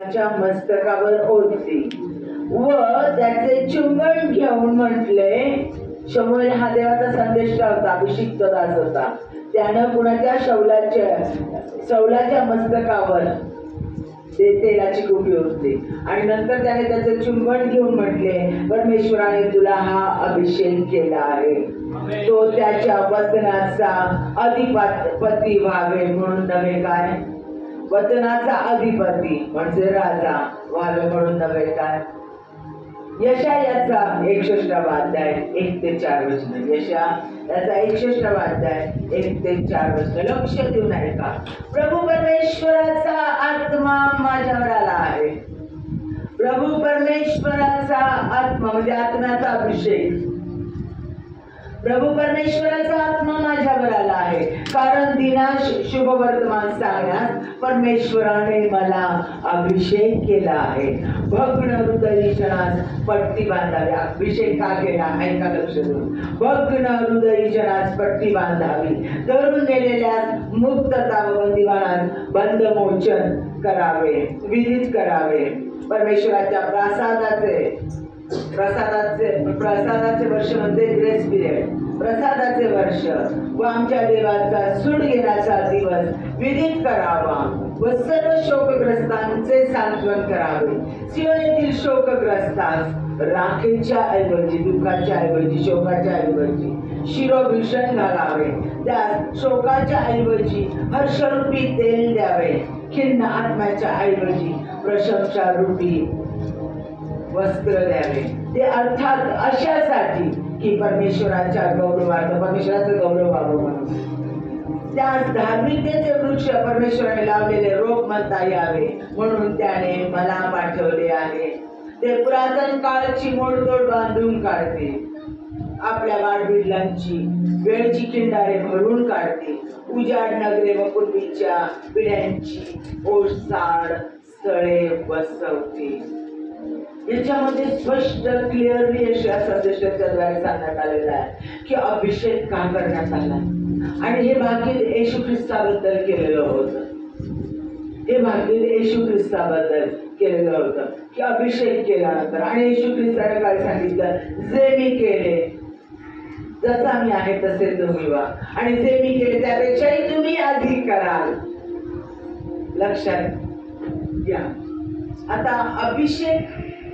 त्याच्या मस्तकावर ओढली व त्याचे चुंबन घेऊन म्हटले, शमूएल हा देवाचा संदेष्टा होता, अभिषिक्त दास होता. त्यानं कुणाच्या शौलाच्या मस्तकावर ते तेलाची कुपी ओतली आणि नंतर त्याने त्याचं चुंबन घेऊन म्हटले, परमेश्वराने तुला हा अभिषेक केला आहे, तो त्याच्या वतनाचा अधिपती व्हावे म्हणून नव्हे काय, वतनाचा अधिपती म्हणजे राजा व्हावे म्हणून नव्हे काय. यशायाचा 61वा अध्याय 1 ते 4 वचन. यशायाचा 61वा अध्याय 1 ते 4 वचन. लक्ष देऊन ऐका. प्रभू परमेश्वराचा आत्मा माझ्यावर आला आहे. प्रभू परमेश्वराचा आत्मा म्हणजे आत्म्याचा अभिषेक. प्रभू परमेश्वराचा आत्मा माझ्यावर आला आहे, कारण दिनाश शुभ वर्तमान सांगण्यास परमेश्वराने मला अभिषेक केला आहे. भग्न हृदयीजनास पट्टी बांधावी. अभिषेक का केला ऐका लक्ष देऊन. भग्न हृदयीजनास पट्टी बांधावी, धरून नेलेल्यास मुक्तता व बंदिवानास बंधमोचन करावे, विधित करावे. परमेश्वराच्या प्रसादाचे वर्ष म्हणजे ग्रेस पिरियड, प्रसादाचे वर्ष व आमच्या देवाचा सूड घेण्याचा दिवस विधित करावा व सर्व शोकग्रस्तांचे सांत्वन करावे. सियोन येथील शोकग्रस्तास राखेच्या ऐवजी, दुःखाच्या ऐवजी, शोकाच्या ऐवजी शिरोभूषण घालावे. त्यास शोकाच्या ऐवजी हर्षरूपी तेल द्यावे. खिन्न आत्म्याच्या ऐवजी प्रशंसारूपी वस्त्र द्यावे. ते अर्थात अशासाठी की परमेश्वराचं गौरव व्हावं म्हणून. त्यास धार्मिकतेचे वृक्ष परमेश्वराने लावलेले रोप म्हणता यावे म्हणून त्याने मला पाठवले आहे. ते पुरातन काळची मोडतोड बांधून काढते, आपल्या वाडबिडलांची वेळची खिंडारे भरून काढते. उजाड नगरे व पूर्वीच्या पिढ्यांची ओसाड स्थळे बसवते. याच्यामध्ये स्पष्ट क्लिअरली अशा संदेशाच्या द्वारे सांगण्यात आलेला आहे की अभिषेक का करण्यात आला आणि हे भाकीत येशू ख्रिस्ताबद्दल केलेलं होतं. हे भाकीत येशू ख्रिस्ताबद्दल केलेलं होतं की अभिषेक केल्यानंतर आणि येशू ख्रिस्ताने काय सांगितलं, जे मी केले जसा मी आहे तसे तुम्ही व्हा आणि जे मी केले त्यापेक्षाही तुम्ही अधिक कराल. लक्षात घ्या. आता अभिषेक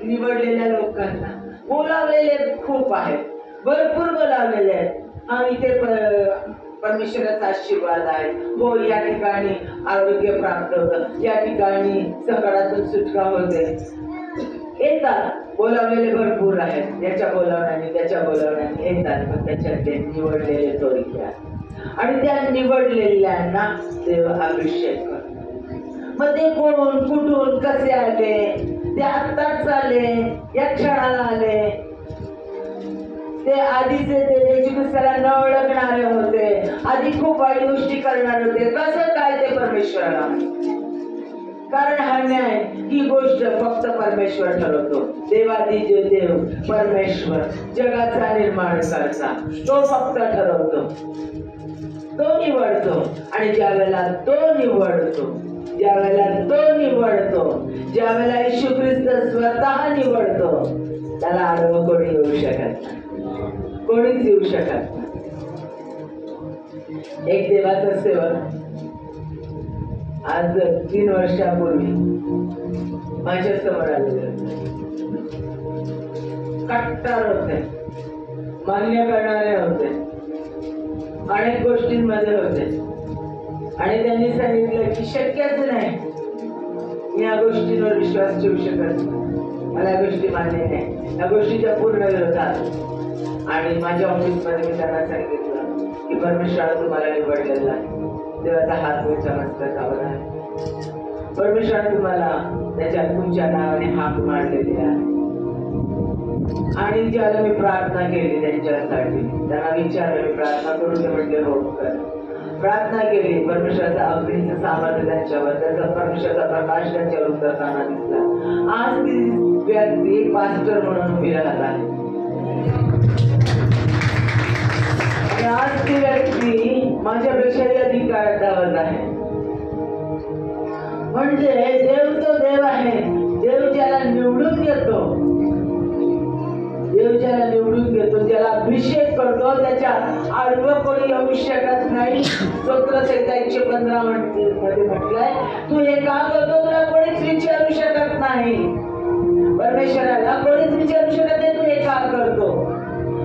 निवडलेल्या लोकांना बोलावलेले खूप आहेत, भरपूर बोलावलेले आहेत आणि ते परमेश्वराचा आशीर्वाद आहे. हो, या ठिकाणी आरोग्य प्राप्त होतं, या ठिकाणी संकटातून सुटका होते. येतात बोलावलेले भरपूर आहेत, याच्या बोलावण्याने त्याच्या बोलावण्याने येतात, पण त्याच्यात ते निवडलेले थोडक्यात आणि त्या निवडलेल्यांना देव अभिषेक करतो. मग ते कोण कुठून कसे आले, ते आत्ताच आले, या क्षणाला आले, ते आधीचे ते येशू ख्रिस्ताला न ओळखणारे होते, आधी खूप वाईट गोष्टी करणारे होते. कसं काय ते परमेश्वराला, कारण हा न्याय ही गोष्ट फक्त परमेश्वर ठरवतो. देवादिदेव देव परमेश्वर जगाचा निर्माण करता तो फक्त ठरवतो, तो निवडतो आणि ज्या वेळेला तो निवडतो, ज्या वेळेला येशू ख्रिस्त स्वतः निवडतो, त्याला आडवं कोणी येऊ शकत नाही, कोणीच येऊ शकत नाही. एक देवाचा सेवक आज 3 वर्षापूर्वी माझ्या समोर आलेले, कट्टर होते, मान्य करणारे होते, अनेक गोष्टींमध्ये होते आणि त्यांनी सांगितलं की शक्यच नाही, मी या गोष्टींवर विश्वास ठेवू शकत, मला या गोष्टी मान्य नाही, या गोष्टीच्या पूर्ण विरोधात. आणि माझ्या ऑफिसमध्ये मी त्यांना सांगितलं की परमेश्वराने तुम्हाला निवडलेला आहे, देवाचा हात तुमच्या मस्तकावर आहे, परमेश्वराने तुम्हाला त्याच्या तुमच्या नावाने हाक मारलेली आहे. आणि ज्याला मी प्रार्थना केली त्यांच्यासाठी, त्यांना विचारलं मी प्रार्थना करून ते म्हटले हो कर. प्रार्थना केली, परमेश्वराचा अग्नीचं सामर्थ्य त्यांच्यावर, त्याचा परमेश्वराचा प्रकाश त्यांच्यावर उतरताना दिसला. आज ती व्यक्ती पास्टर म्हणून उभी राहत आहे आणि आज ती व्यक्ती माझ्यापेक्षाही अधिक काळात धावत आहे. म्हणजे देव तो देव आहे, अनुभव त्याच्या आडवं कोणी येऊ शकत नाही. स्तोत्रसंहिता 115 मध्ये म्हटलंय, तू हे का करतो तुला कोणीच विचारू शकत नाही. परमेश्वराला कोणीच विचारू शकत नाही तू हे का करतो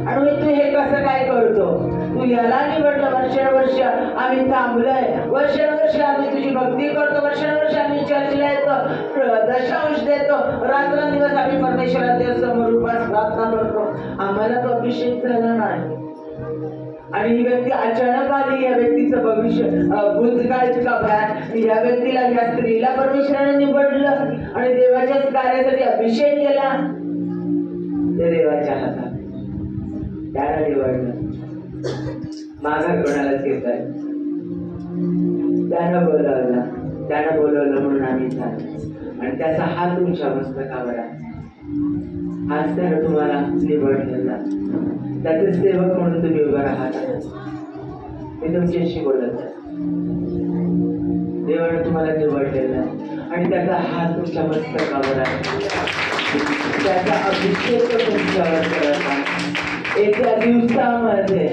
आणि तू हे कसं काय करतो. तू याला निवडलं. वर्षानुवर्ष आम्ही थांबलोय, वर्षानुवर्ष आम्ही तुझी भक्ती करतो, वर्षानुवर्ष आम्ही चर्चला येतो, दशांश देतो, रात्रंदिवस आम्ही परमेश्वराच्या समोर उपास प्रार्थना करतो. आम्हाला तो अभिषेक झाला नाही. आणि ही व्यक्ती अचानक आली. या व्यक्तीचं भविष्य भूतकाळाची भयान. या व्यक्तीला, या स्त्रीला परमेश्वराने निवडलं आणि देवाच्याच कार्यासाठी अभिषेक केला. ते देवाच्या हातात त्याला निवडलं. माघार कोणालाच घेत आहे. त्यानं बोलवलं म्हणून आम्ही झालो आणि त्याचा हात तुमच्या मस्तकावर आहे. आज त्यानं तुम्हाला निवडलेला, त्याचे सेवक म्हणून तुम्ही उभं राहत. मी तुमच्याशी बोलत आहे. देवाने तुम्हाला निवडलेला आणि त्याचा हात तुमच्या मस्तकावर आहे. त्याचा अभिषेक तुमच्यावर करत आहे. येत्या दिवसामध्ये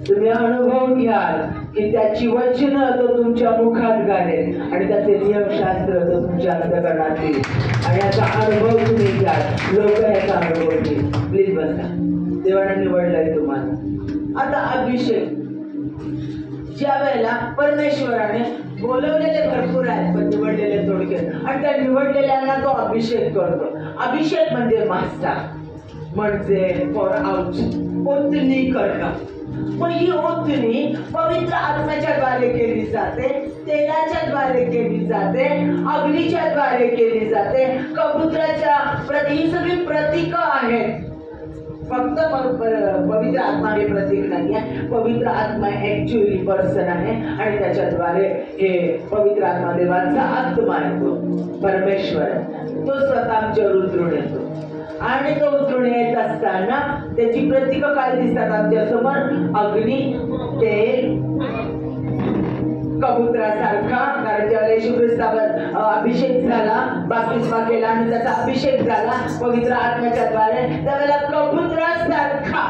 तुम्ही अनुभव घ्याल की त्याची वचन तो तुमच्या मुखात घालेल आणि त्याचे नियमशास्त्र तो तुमच्या अंतःकरणात येईल आणि याचा अनुभव तुम्ही घ्याल. लोक याचा अनुभव घेईल. प्लीज बसा. देवाने निवडलंय तुम्हाला. आता अभिषेक ज्या वेळेला परमेश्वराने बोलवलेले भरपूर आहेत पण निवडलेले थोडके आणि त्या निवडलेल्यांना तो अभिषेक करतो. अभिषेक म्हणजे मास्टर, म्हणजे फॉर आउट, ओतणी करणं. मग ही ओतणी पवित्र आत्म्याच्या द्वारे केली जाते, तेलाच्या द्वारे केली जाते, अग्नीच्या द्वारे केली जाते, कबुतराच्या ही सगळी प्रतीक आहेत. फक्त पवित्र आत्मा हे प्रतीक नाही आहे. पवित्र आत्मा ऍक्च्युअली पर्सन आहे आणि त्याच्याद्वारे हे पवित्र आत्मा देवाचा आत्मा येतो, परमेश्वर तो स्वतः आमच्यावर उतरून येतो. आणि तो उतरून येत असताना त्याची प्रतीक काय दिसतात आमच्या समोर? अग्नी, तेल, कबुतरासारखा. कारण ज्यावेळेला येशू ख्रिस्तावर अभिषेक झाला, बाप्तिस्मा केला आणि त्याचा अभिषेक झाला पवित्र आत्म्याच्या द्वारे, त्यावेळेला कबुतरासारखा,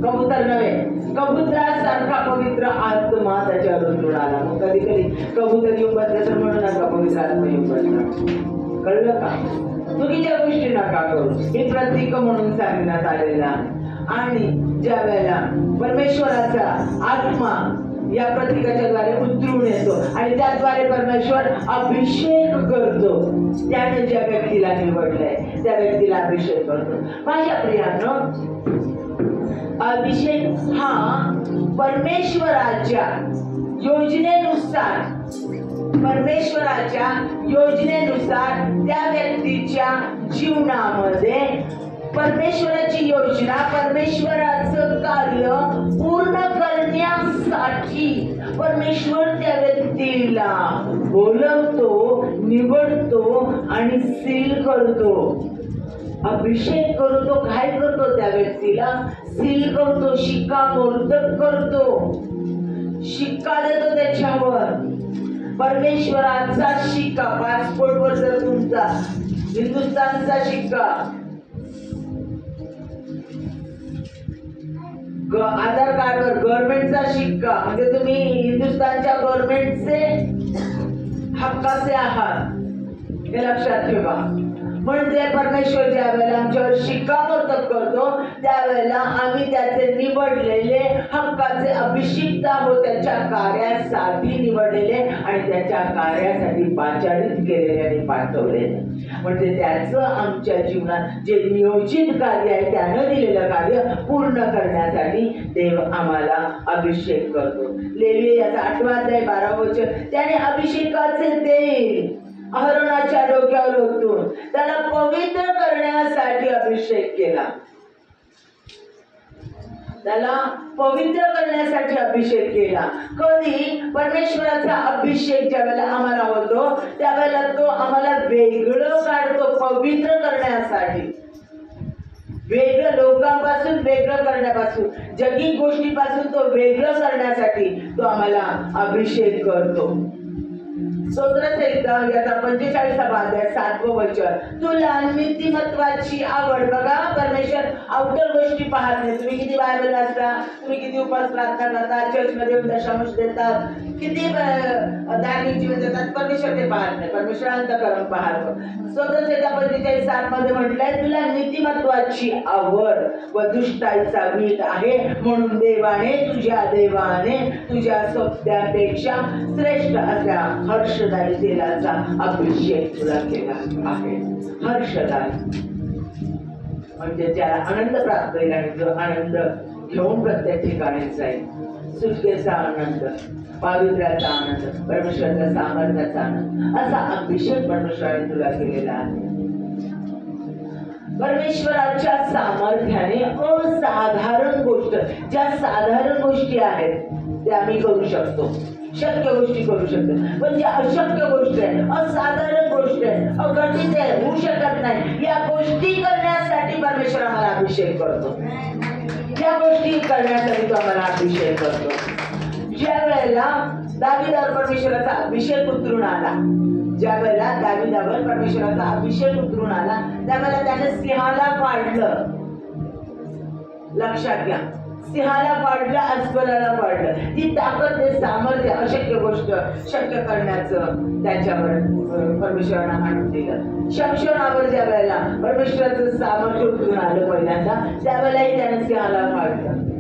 कबूतर नव्हे, कबुतरासारखा पवित्र आत्मा त्याच्यावर उतरून आला. मग कधी कधी कबूतर येऊन बसल्याचं म्हणू नका, पवित्र आत्मा येऊन बसला. कळलं का? चुकीच्या गोष्टी नका करू. हे प्रतीक म्हणून सांगण्यात आलेला. आणि ज्या वेळेला परमेश्वराचा आत्मा या प्रतीकाच्या द्वारे उतरून येतो आणि त्याद्वारे परमेश्वर अभिषेक करतो. त्याने ज्या व्यक्तीला निवडलंय त्या व्यक्तीला अभिषेक करतो. माझ्या प्रियांनो, अभिषेक हा परमेश्वराच्या योजनेनुसार त्या व्यक्तीच्या जीवनामध्ये परमेश्वराची योजना, परमेश्वराचं कार्य पूर्ण करण्यासाठी परमेश्वर त्या व्यक्तीला बोलवतो, निवडतो आणि सील करतो, अभिषेक करतो. काय करतो? त्या व्यक्तीला सील करतो, शिक्कामोर्तब करतो, शिक्का देतो त्याच्यावर. परमेश्वराचा शिक्का. पासपोर्टवर जर तुमचा हिंदुस्थानचा शिक्का, आधार कार्डवर गव्हर्नमेंटचा शिक्का, म्हणजे तुम्ही हिंदुस्थानच्या गव्हर्नमेंटचे हक्काचे आहात, हे लक्षात ठेवा. म्हणजे परमेश्वर ज्या वेळेला आमच्यावर शिक्कामोर्तब करतो त्यावेळेला आम्ही त्याचे निवडलेले हक्काचे अभिषिक्त आहोत, त्याच्या कार्यासाठी निवडलेले आणि त्याच्या कार्यासाठी पाचारित केलेले आणि पाठवलेले. म्हणजे त्याचं आमच्या जीवनात जे नियोजित कार्य आहे, त्यानं दिलेलं कार्य पूर्ण करण्यासाठी देव आम्हाला अभिषेक करतो. लेवी याचा 8 अध्याय 12 वचन, त्याने अभिषेकाचे तेल अहरोनाच्या डोक्यावर ओतून त्याला पवित्र करण्यासाठी अभिषेक केला. त्याला पवित्र करण्यासाठी अभिषेक केला. कधी? परमेश्वराचा अभिषेक ज्या वेळेला आम्हाला होतो त्यावेळेला तो आम्हाला वेगळं काढतो, पवित्र करण्यासाठी, वेगळं लोकांपासून वेगळं करण्यापासून, जगी गोष्टीपासून तो वेगळं करण्यासाठी तो आम्हाला अभिषेक करतो. स्तोत्रसंहिता याचा 45वा अध्याय 7वं वचन, तुला नीतिमत्वाची आवड. बघा, परमेश्वर आउटर गोष्टी पाहत नाही. तुम्ही किती बायबल वाचता, तुम्ही किती उपास प्रार्थना करता, चर्चमध्ये दशांश देतात, किती धार्मिक जीवन देतात, परमेश्वर ते पाहत नाही. परमेश्वर अंतःकरण पाहतो. स्तोत्रसंहिता 45:7 मध्ये म्हटलंय, तुला नीतिमत्वाची आवड व दुष्टाईचा वीट आहे, म्हणून देवाने तुझ्या सोबत्यापेक्षा श्रेष्ठ अशा हर्षदायी तेलाचा अभिषेक तुला केला आहे. हर्षदायी म्हणजे ज्याला आनंद प्राप्त होईल आणि जो आनंद घेऊन प्रत्येक ठिकाणी जाईल. सुटकेचा आनंद, पावित्र्याचा आनंद, परमेश्वराच्या सामर्थ्याचा आनंद, असा अभिषेक परमेश्वराने तुला केलेला आहे. परमेश्वराच्या सामर्थ्याने असाधारण गोष्ट, ज्या साधारण गोष्टी आहेत त्या आम्ही करू शकतो, शक्य गोष्टी करू शकतो. पण जी अशक्य गोष्ट आहे, असाधारण गोष्ट आहे, अघटित आहे, होऊ शकत नाही, या गोष्टी करण्यासाठी परमेश्वर आम्हाला अभिषेक करतो. या गोष्टी करण्यासाठी तो आम्हाला अभिषेक करतो. ज्या वेळेला दाविदावर परमेश्वराचा अभिषेक उतरून आला, ज्या वेळेला दाविदावर परमेश्वराचा अभिषेक उतरून आला, त्यावेळेला त्याने सिंहाला पाडलं. लक्षात घ्या, सिंहाला पाडलं, अस्वलाला पाडलं. ती ताकद, ते सामर्थ्य, अशक्य गोष्ट शक्य करण्याचं त्याच्यावर परमेश्वरानं आणून दिलं. शमशोनावर ज्या वेळेला परमेश्वराचं सामर्थ्य उतरून आलं पहिल्यांदा, त्यावेळेलाही त्याने सिंहाला पाडलं.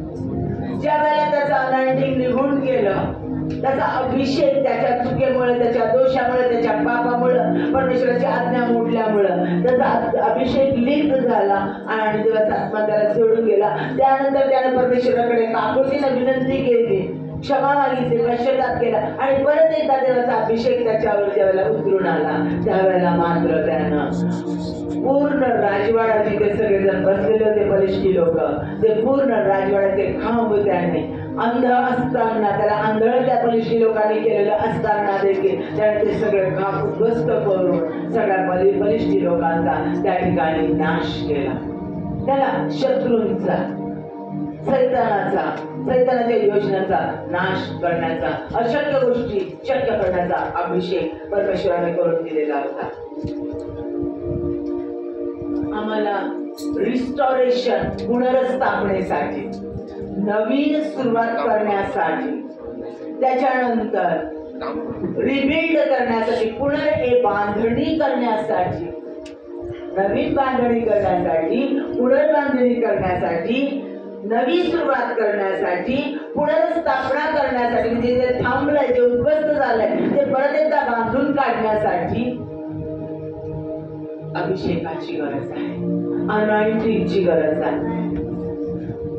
ज्या वेळेला त्याचं अनायटिंग निघून गेलं, त्याचा अभिषेक त्याच्या चुकीमुळे, त्याच्या दोषामुळे, त्याच्या पापामुळे, परमेश्वराची आज्ञा मोडल्यामुळं त्याचा अभिषेक लीक झाला आणि देवाचा आत्मा त्याला सोडून गेला. त्यानंतर त्याने परमेश्वराकडे काकुतीनं विनंती केली, क्षमा मागितली, पश्चाताप केला आणि परत एकदा देवाचा अभिषेक त्याच्यावर ज्यावेळेला उतरून आला, त्यावेळेला मात्र त्यानं पूर्ण राजवाडा, जिथे सगळेजण बसलेले होते फलिष्टी लोक, ते पूर्ण राजवाड्याचे खांब त्याने अंध असताना, त्याला आंधळ त्या फलिष्टी लोकांनी केलेलं असताना देखील त्याने ते सगळे खांब उद्ध्वस्त करून सगळ्या फलिष्टी लोकांचा त्या ठिकाणी नाश केला. त्याला शत्रूंचा, सैतानाच्या योजनांचा नाश करण्याचा, अशक्य गोष्टी शक्य करण्याचा अभिषेक परमेश्वराने करून दिलेला होता. आम्हाला रिस्टोरेशन, पुनर्स्थापनेसाठी, नवीन सुरुवात करण्यासाठी, त्याच्यानंतर रिबिल्ड करण्यासाठी, बांधणी करण्यासाठी, नवीन बांधणी करण्यासाठी, पुनर्बांधणी करण्यासाठी, नवी सुरुवात करण्यासाठी, पुनर्स्थापना करण्यासाठी, म्हणजे जे थांबलंय, जे उद्ध्वस्त झालंय, ते परत एकदा बांधून काढण्यासाठी अभिषेकाची गरज आहे, अनॉइंटिंगची गरज आहे.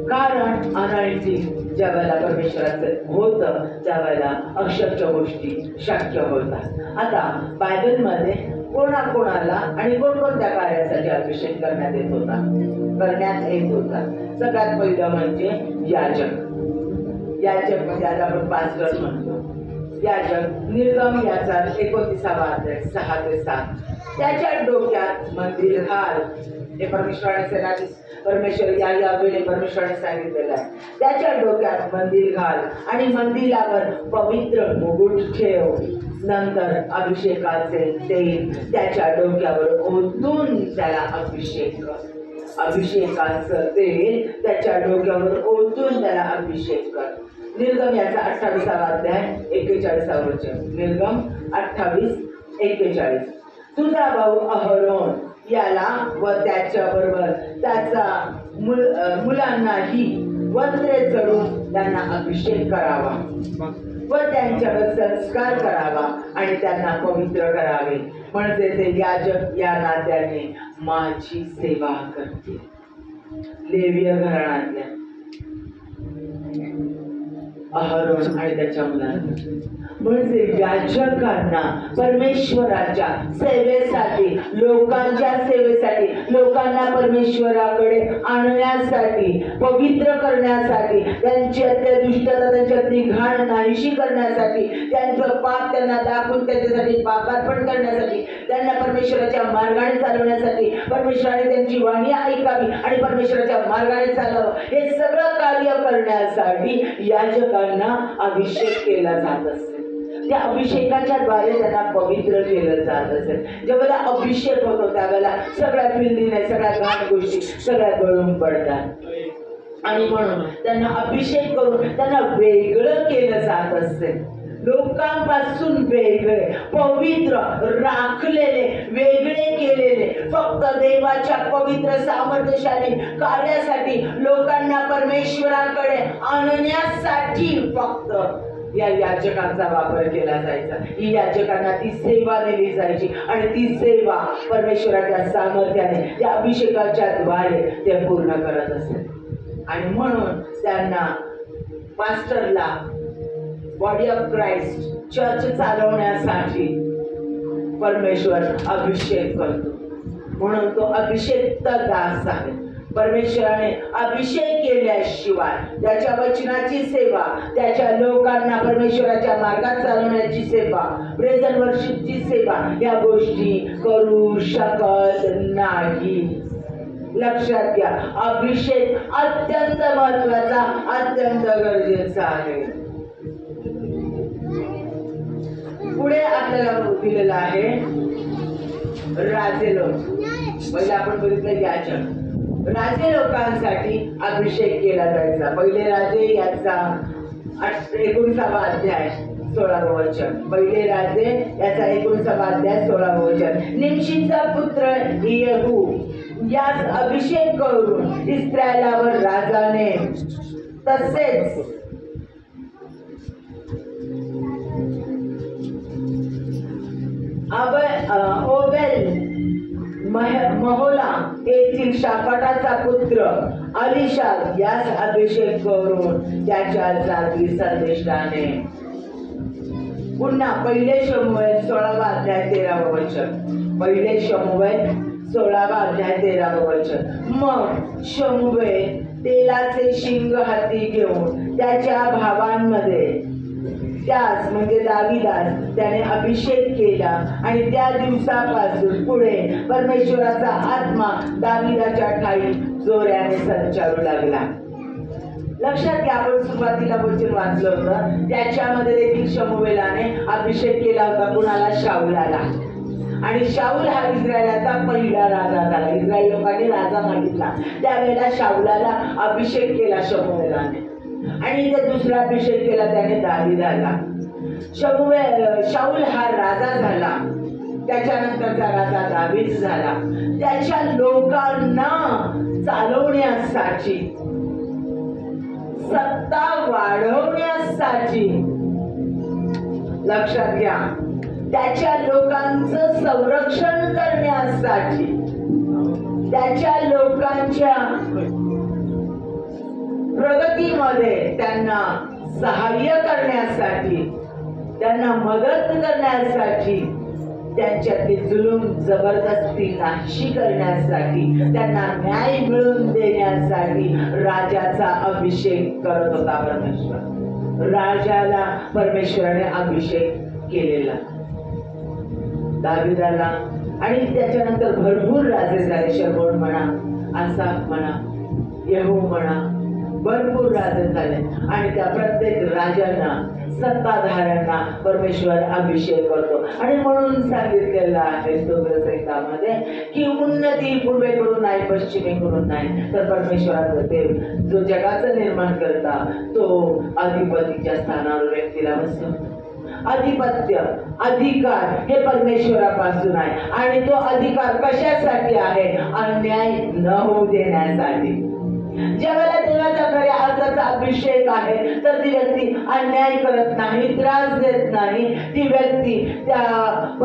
कारण अनॉइंटिंग ज्या वेळेला परमेश्वराचं होतं, त्यावेळेला अशक्य गोष्टी शक्य होतात. आता बायबलमध्ये कोणाकोणाला आणि कोणकोणत्या कार्यासाठी अभिषेक करण्यात येत होता? सगळ्यात पहिलं म्हणजे याजक. याजक म्हणजे आज आपण पास्टर म्हणतो. याजक, निर्गम याचा 29वा अध्याय 6 ते 7. त्याच्या डोक्यात मंदिर घाल, हे परमेश्वर या वेळी परमेश्वराने सांगितलेलं आहे. त्याच्या डोक्यात मंदिर घाल आणि मंदिरावर पवित्र मुकुट ठेव. नंतर अभिषेकाचे तेल त्याच्या डोक्यावर ओतून त्याला अभिषेक कर. अभिषेकाचं तेल त्याच्या डोक्यावर ओतून त्याला अभिषेक कर. निर्गम याचा 28वा अध्याय 41वा वचन. निर्गम 28:41. तुझा भाऊ अहरोन याला व त्याच्या बरोबर त्याचा मुलांनाही वस्त्रे चढून त्यांना अभिषेक करावा व त्यांच्यावर संस्कार करावा आणि त्यांना पवित्र करावे, म्हणजे ते याजक या नात्याने माझी सेवा करतील. लेवीय घराण्यातल्या अहरोन आणि त्याच्या मुलांना, म्हणजे याजकांना परमेश्वराच्या सेवेसाठी, लोकांच्या सेवेसाठी, लोकांना परमेश्वराकडे आणण्यासाठी, पवित्र करण्यासाठी, त्यांच्यातली दुष्टता, त्यांच्यातली घाण नाहीशी करण्यासाठी, त्यांचं पाप त्यांना दाखवून त्यांच्यासाठी पापार्पण करण्यासाठी, त्यांना परमेश्वराच्या मार्गाने चालवण्यासाठी, परमेश्वराने त्यांची वाणी ऐकावी आणि परमेश्वराच्या मार्गाने चालावं, हे सगळं कार्य करण्यासाठी याजकांना अभिषेक केला जात असते. त्या अभिषेकाच्या द्वारे त्यांना पवित्र केलं जात असेल. ज्यावेळेला अभिषेक होतो त्यावेळेला सगळ्या फिल्दी नाही, सगळ्या घाण गोष्टी सगळ्या गळून पडतात. आणि म्हणून त्यांना अभिषेक करून त्यांना वेगळं केलं जात असते. लोकांपासून वेगळे, पवित्र, राखलेले, वेगळे केलेले, फक्त देवाच्या पवित्र सामर्थ्यशाली कार्यासाठी, लोकांना परमेश्वराकडे आणण्यासाठी फक्त या याजकांचा वापर केला जायचा. ही याजकांना ती सेवा दिली जायची आणि ती सेवा परमेश्वराच्या सामर्थ्याने त्या अभिषेकाच्या द्वारे ते पूर्ण करत असत. आणि म्हणून त्यांना पास्टरला बॉडी ऑफ क्राइस्ट चर्च चालवण्यासाठी परमेश्वर अभिषेक करतो. म्हणून तो अभिषेक्त दास आहे. परमेश्वराने अभिषेक केल्याशिवाय त्याच्या वचनाची सेवा, त्याच्या लोकांना परमेश्वराच्या मार्गात चालवण्याची सेवा, प्रेझेंट वर्शिपची सेवा या गोष्टी करू शकत नाही. लक्षात घ्या, अभिषेक अत्यंत महत्वाचा, अत्यंत गरजेचा आहे. पुढे आपल्याला दिलेलं आहे राजे लोक. पहिले आपण बघितलं याजक. राजे लोकांसाठी अभिषेक केला जायचा. पहिले राजे याचा 19वा अध्याय 16वे वचन. पहिले राजे याचा 19वा अध्याय 16वे वचन. निमशीचा पुत्र येहू यास अभिषेक करून इस्रायलावर राजाने, तसेच ओबेल महोला येथील शाफाटाचा पुत्र अलिशा यास अभिषेक करून त्याच्या जागी संदेशाने. पुन्हा पहिले शमूएल 16वा अध्याय 13वे वचन. पहिले शमूएल 16वा अध्याय 13वे वचन. मग शमूएल तेलाचे शिंग हाती घेऊन त्याच्या भावांमध्ये त्यास म्हणजे दाविदास त्याने अभिषेक केला आणि त्या दिवसापासून पुढे परमेश्वराचा आत्मा दाविदाच्या ठाई जोराने संचारू लागला. लक्षात घ्या, आपण सुरुवातीला वचन वाचलं होतं त्याच्यामध्ये देखील शमूएलाने अभिषेक केला होता. कुणाला? शाऊलाला. आणि शाऊल हा इस्रायलाचा पहिला राजा झाला. इस्रायल लोकांनी राजा मागितला त्यावेळेला शाऊलाला अभिषेक केला शमूएलाने. आणि इथे दुसरा अभिषेक केला त्याने दाविदाला. शाऊल हा राजा झाला, त्याच्यानंतरचा राजा दावीद झाला. त्याच्या लोकांना चालवण्यासाठी, सत्ता वाढवण्यासाठी, लक्षात घ्या, त्याच्या लोकांचं संरक्षण करण्यासाठी, त्याच्या लोकांच्या प्रगतीमध्ये त्यांना सहाय्य करण्यासाठी, त्यांना मदत करण्यासाठी, त्यांच्यातली जुलूम जबरदस्ती नाहीशी करण्यासाठी, त्यांना न्याय मिळवून देण्यासाठी राजाचा अभिषेक करत होता परमेश्वर. राजाला परमेश्वराने अभिषेक केलेला, दाविदाला. आणि त्याच्यानंतर भरपूर राजे झाले. शमूएल म्हणा, आसाफ म्हणा, येहू म्हणा, भरपूर राजे झाले. आणि त्या प्रत्येक राजांना, सत्ताधाऱ्यांना परमेश्वर अभिषेक करतो. आणि म्हणून सांगितलेलं आहे स्तोत्रसंहितामध्ये की उन्नती पूर्वेकडून नाही, पश्चिमेकडून नाही, तर परमेश्वराचा देव जो जगाचं निर्माण करता तो अधिपतीच्या स्थानावर व्यक्तीला बसवतो. अधिपत्य, अधिकार हे परमेश्वरापासून आहे. आणि तो अधिकार कशासाठी आहे? अन्याय न होऊ देण्यासाठी. ज्यावेळेला देवाच्या खऱ्या अर्थाचा अभिषेक आहे तर ती व्यक्ती अन्याय करत नाही, त्रास देत नाही. ती व्यक्ती त्या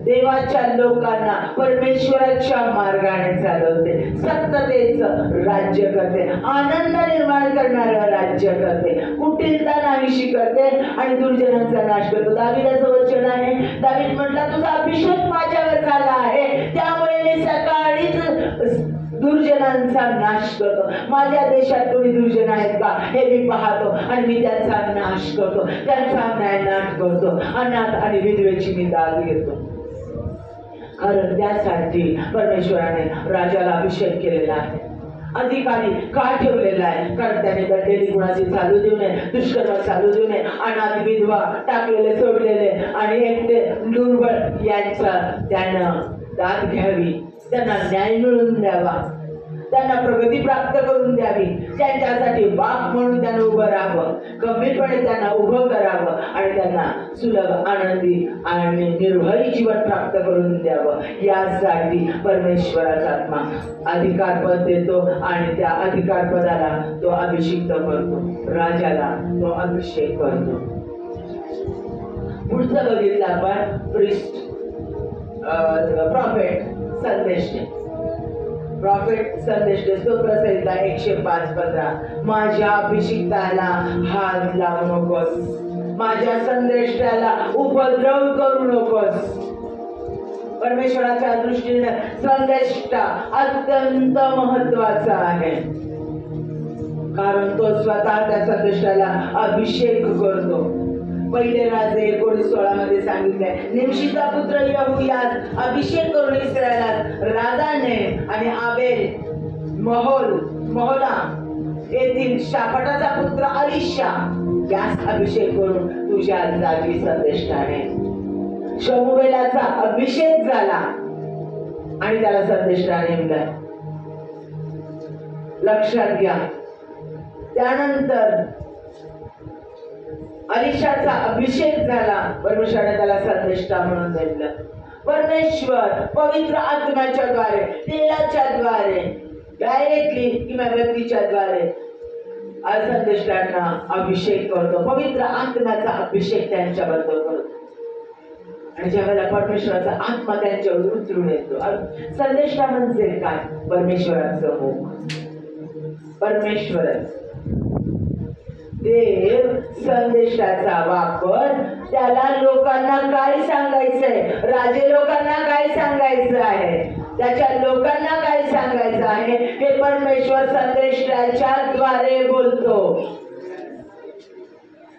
देवाच्या लोकांना परमेश्वराच्या मार्गाने चालवते, सत्यतेचं राज्य करते, आनंद निर्माण करणारं राज्य करते, कुटिलता नाहीशी करते आणि दुर्जनांचा नाश करतो. दाविदाचं वचन आहे, दावीद म्हटला तुझा अभिषेक माझ्यावर झाला आहे, त्यामुळे मी सकाळीच दुर्जनांचा नाश करतो. माझ्या देशात कोणी दुर्जन आहेत का हे मी पाहतो आणि मी त्यांचा नाश करतो, त्यांचा न्यायनाट करतो. अनाथ आणि विधवेची मी दाद घेतो. कारण त्यासाठी परमेश्वराने राजाला अभिषेक केलेला आहे. अधिकारी का ठेवलेला आहे? कारण त्याने दंडेली कुणाची चालू देऊ नये, दुष्कर्म चालू देऊ नये, अनाथ विधवा, टाकलेले सोडलेले आणि एकटे दुर्बळ यांचा त्यानं दाद घ्यावी, त्यांना न्याय मिळवून द्यावा, त्यांना प्रगती प्राप्त करून द्यावी, त्यांच्यासाठी बाप म्हणून त्यांना उभं राहावं, गंभीरपणे त्यांना उभं करावं आणि त्यांना सुलभ, आनंदी आणि निर्भय जीवन प्राप्त करून द्यावं. यासाठी परमेश्वराचा आत्मा अधिकार पद देतो आणि त्या अधिकार पदाला तो अभिषिक्त करतो, राजाला तो अभिषेक करतो. पुढचं बघितलं आपण प्रिस्ट, प्रॉफेट संदेश. प्रॉफेट संदेश स्तोत्रसंहिता 105:15. माझ्या अभिषिक्ताला हात लावू नकोस, माझ्या संदेशाला उपद्रव करू नकोस. परमेश्वराच्या दृष्टीने संदेष्टा अत्यंत महत्वाचा आहे, कारण तो स्वतः त्या संदेशाला अभिषेक करतो. पहिले राजे 19:16 मध्ये सांगितलंय, निमशीचा पुत्र यहोयास अभिषेक करून इस्रायलात राजाने आणि आबेल महोला येथील शाफाटाचा पुत्र अलिशा यास अभिषेक करून तुझ्या जागी संदेष्टाने. शमूएलाचा अभिषेक झाला आणि त्याला संदेष्टा नेमला. लक्षात घ्या. त्यानंतर अलिशाचा अभिषेक झाला, परमेश्वराने त्याला संदेष्टा म्हणून नेमलं. परमेश्वर पवित्र आत्म्याच्या द्वारे, तेलाच्या द्वारे, डायरेक्टली किंवा व्यक्तीच्या द्वारे संदेष्टांना अभिषेक करतो. पवित्र आत्म्याचा अभिषेक त्यांच्याबद्दल करतो आणि ज्यावेळेला परमेश्वराचा आत्मा त्यांच्यावर उतरून येतो. संदेष्टा म्हणजे काय? परमेश्वराचं मुख. परमेश्वरच देव संदेशाचा वापर, त्याला लोकांना काय सांगायचंय, राजे लोकांना काय सांगायचं आहे, त्याच्या लोकांना काय सांगायचं आहे, हे परमेश्वर संदेशाच्या द्वारे बोलतो.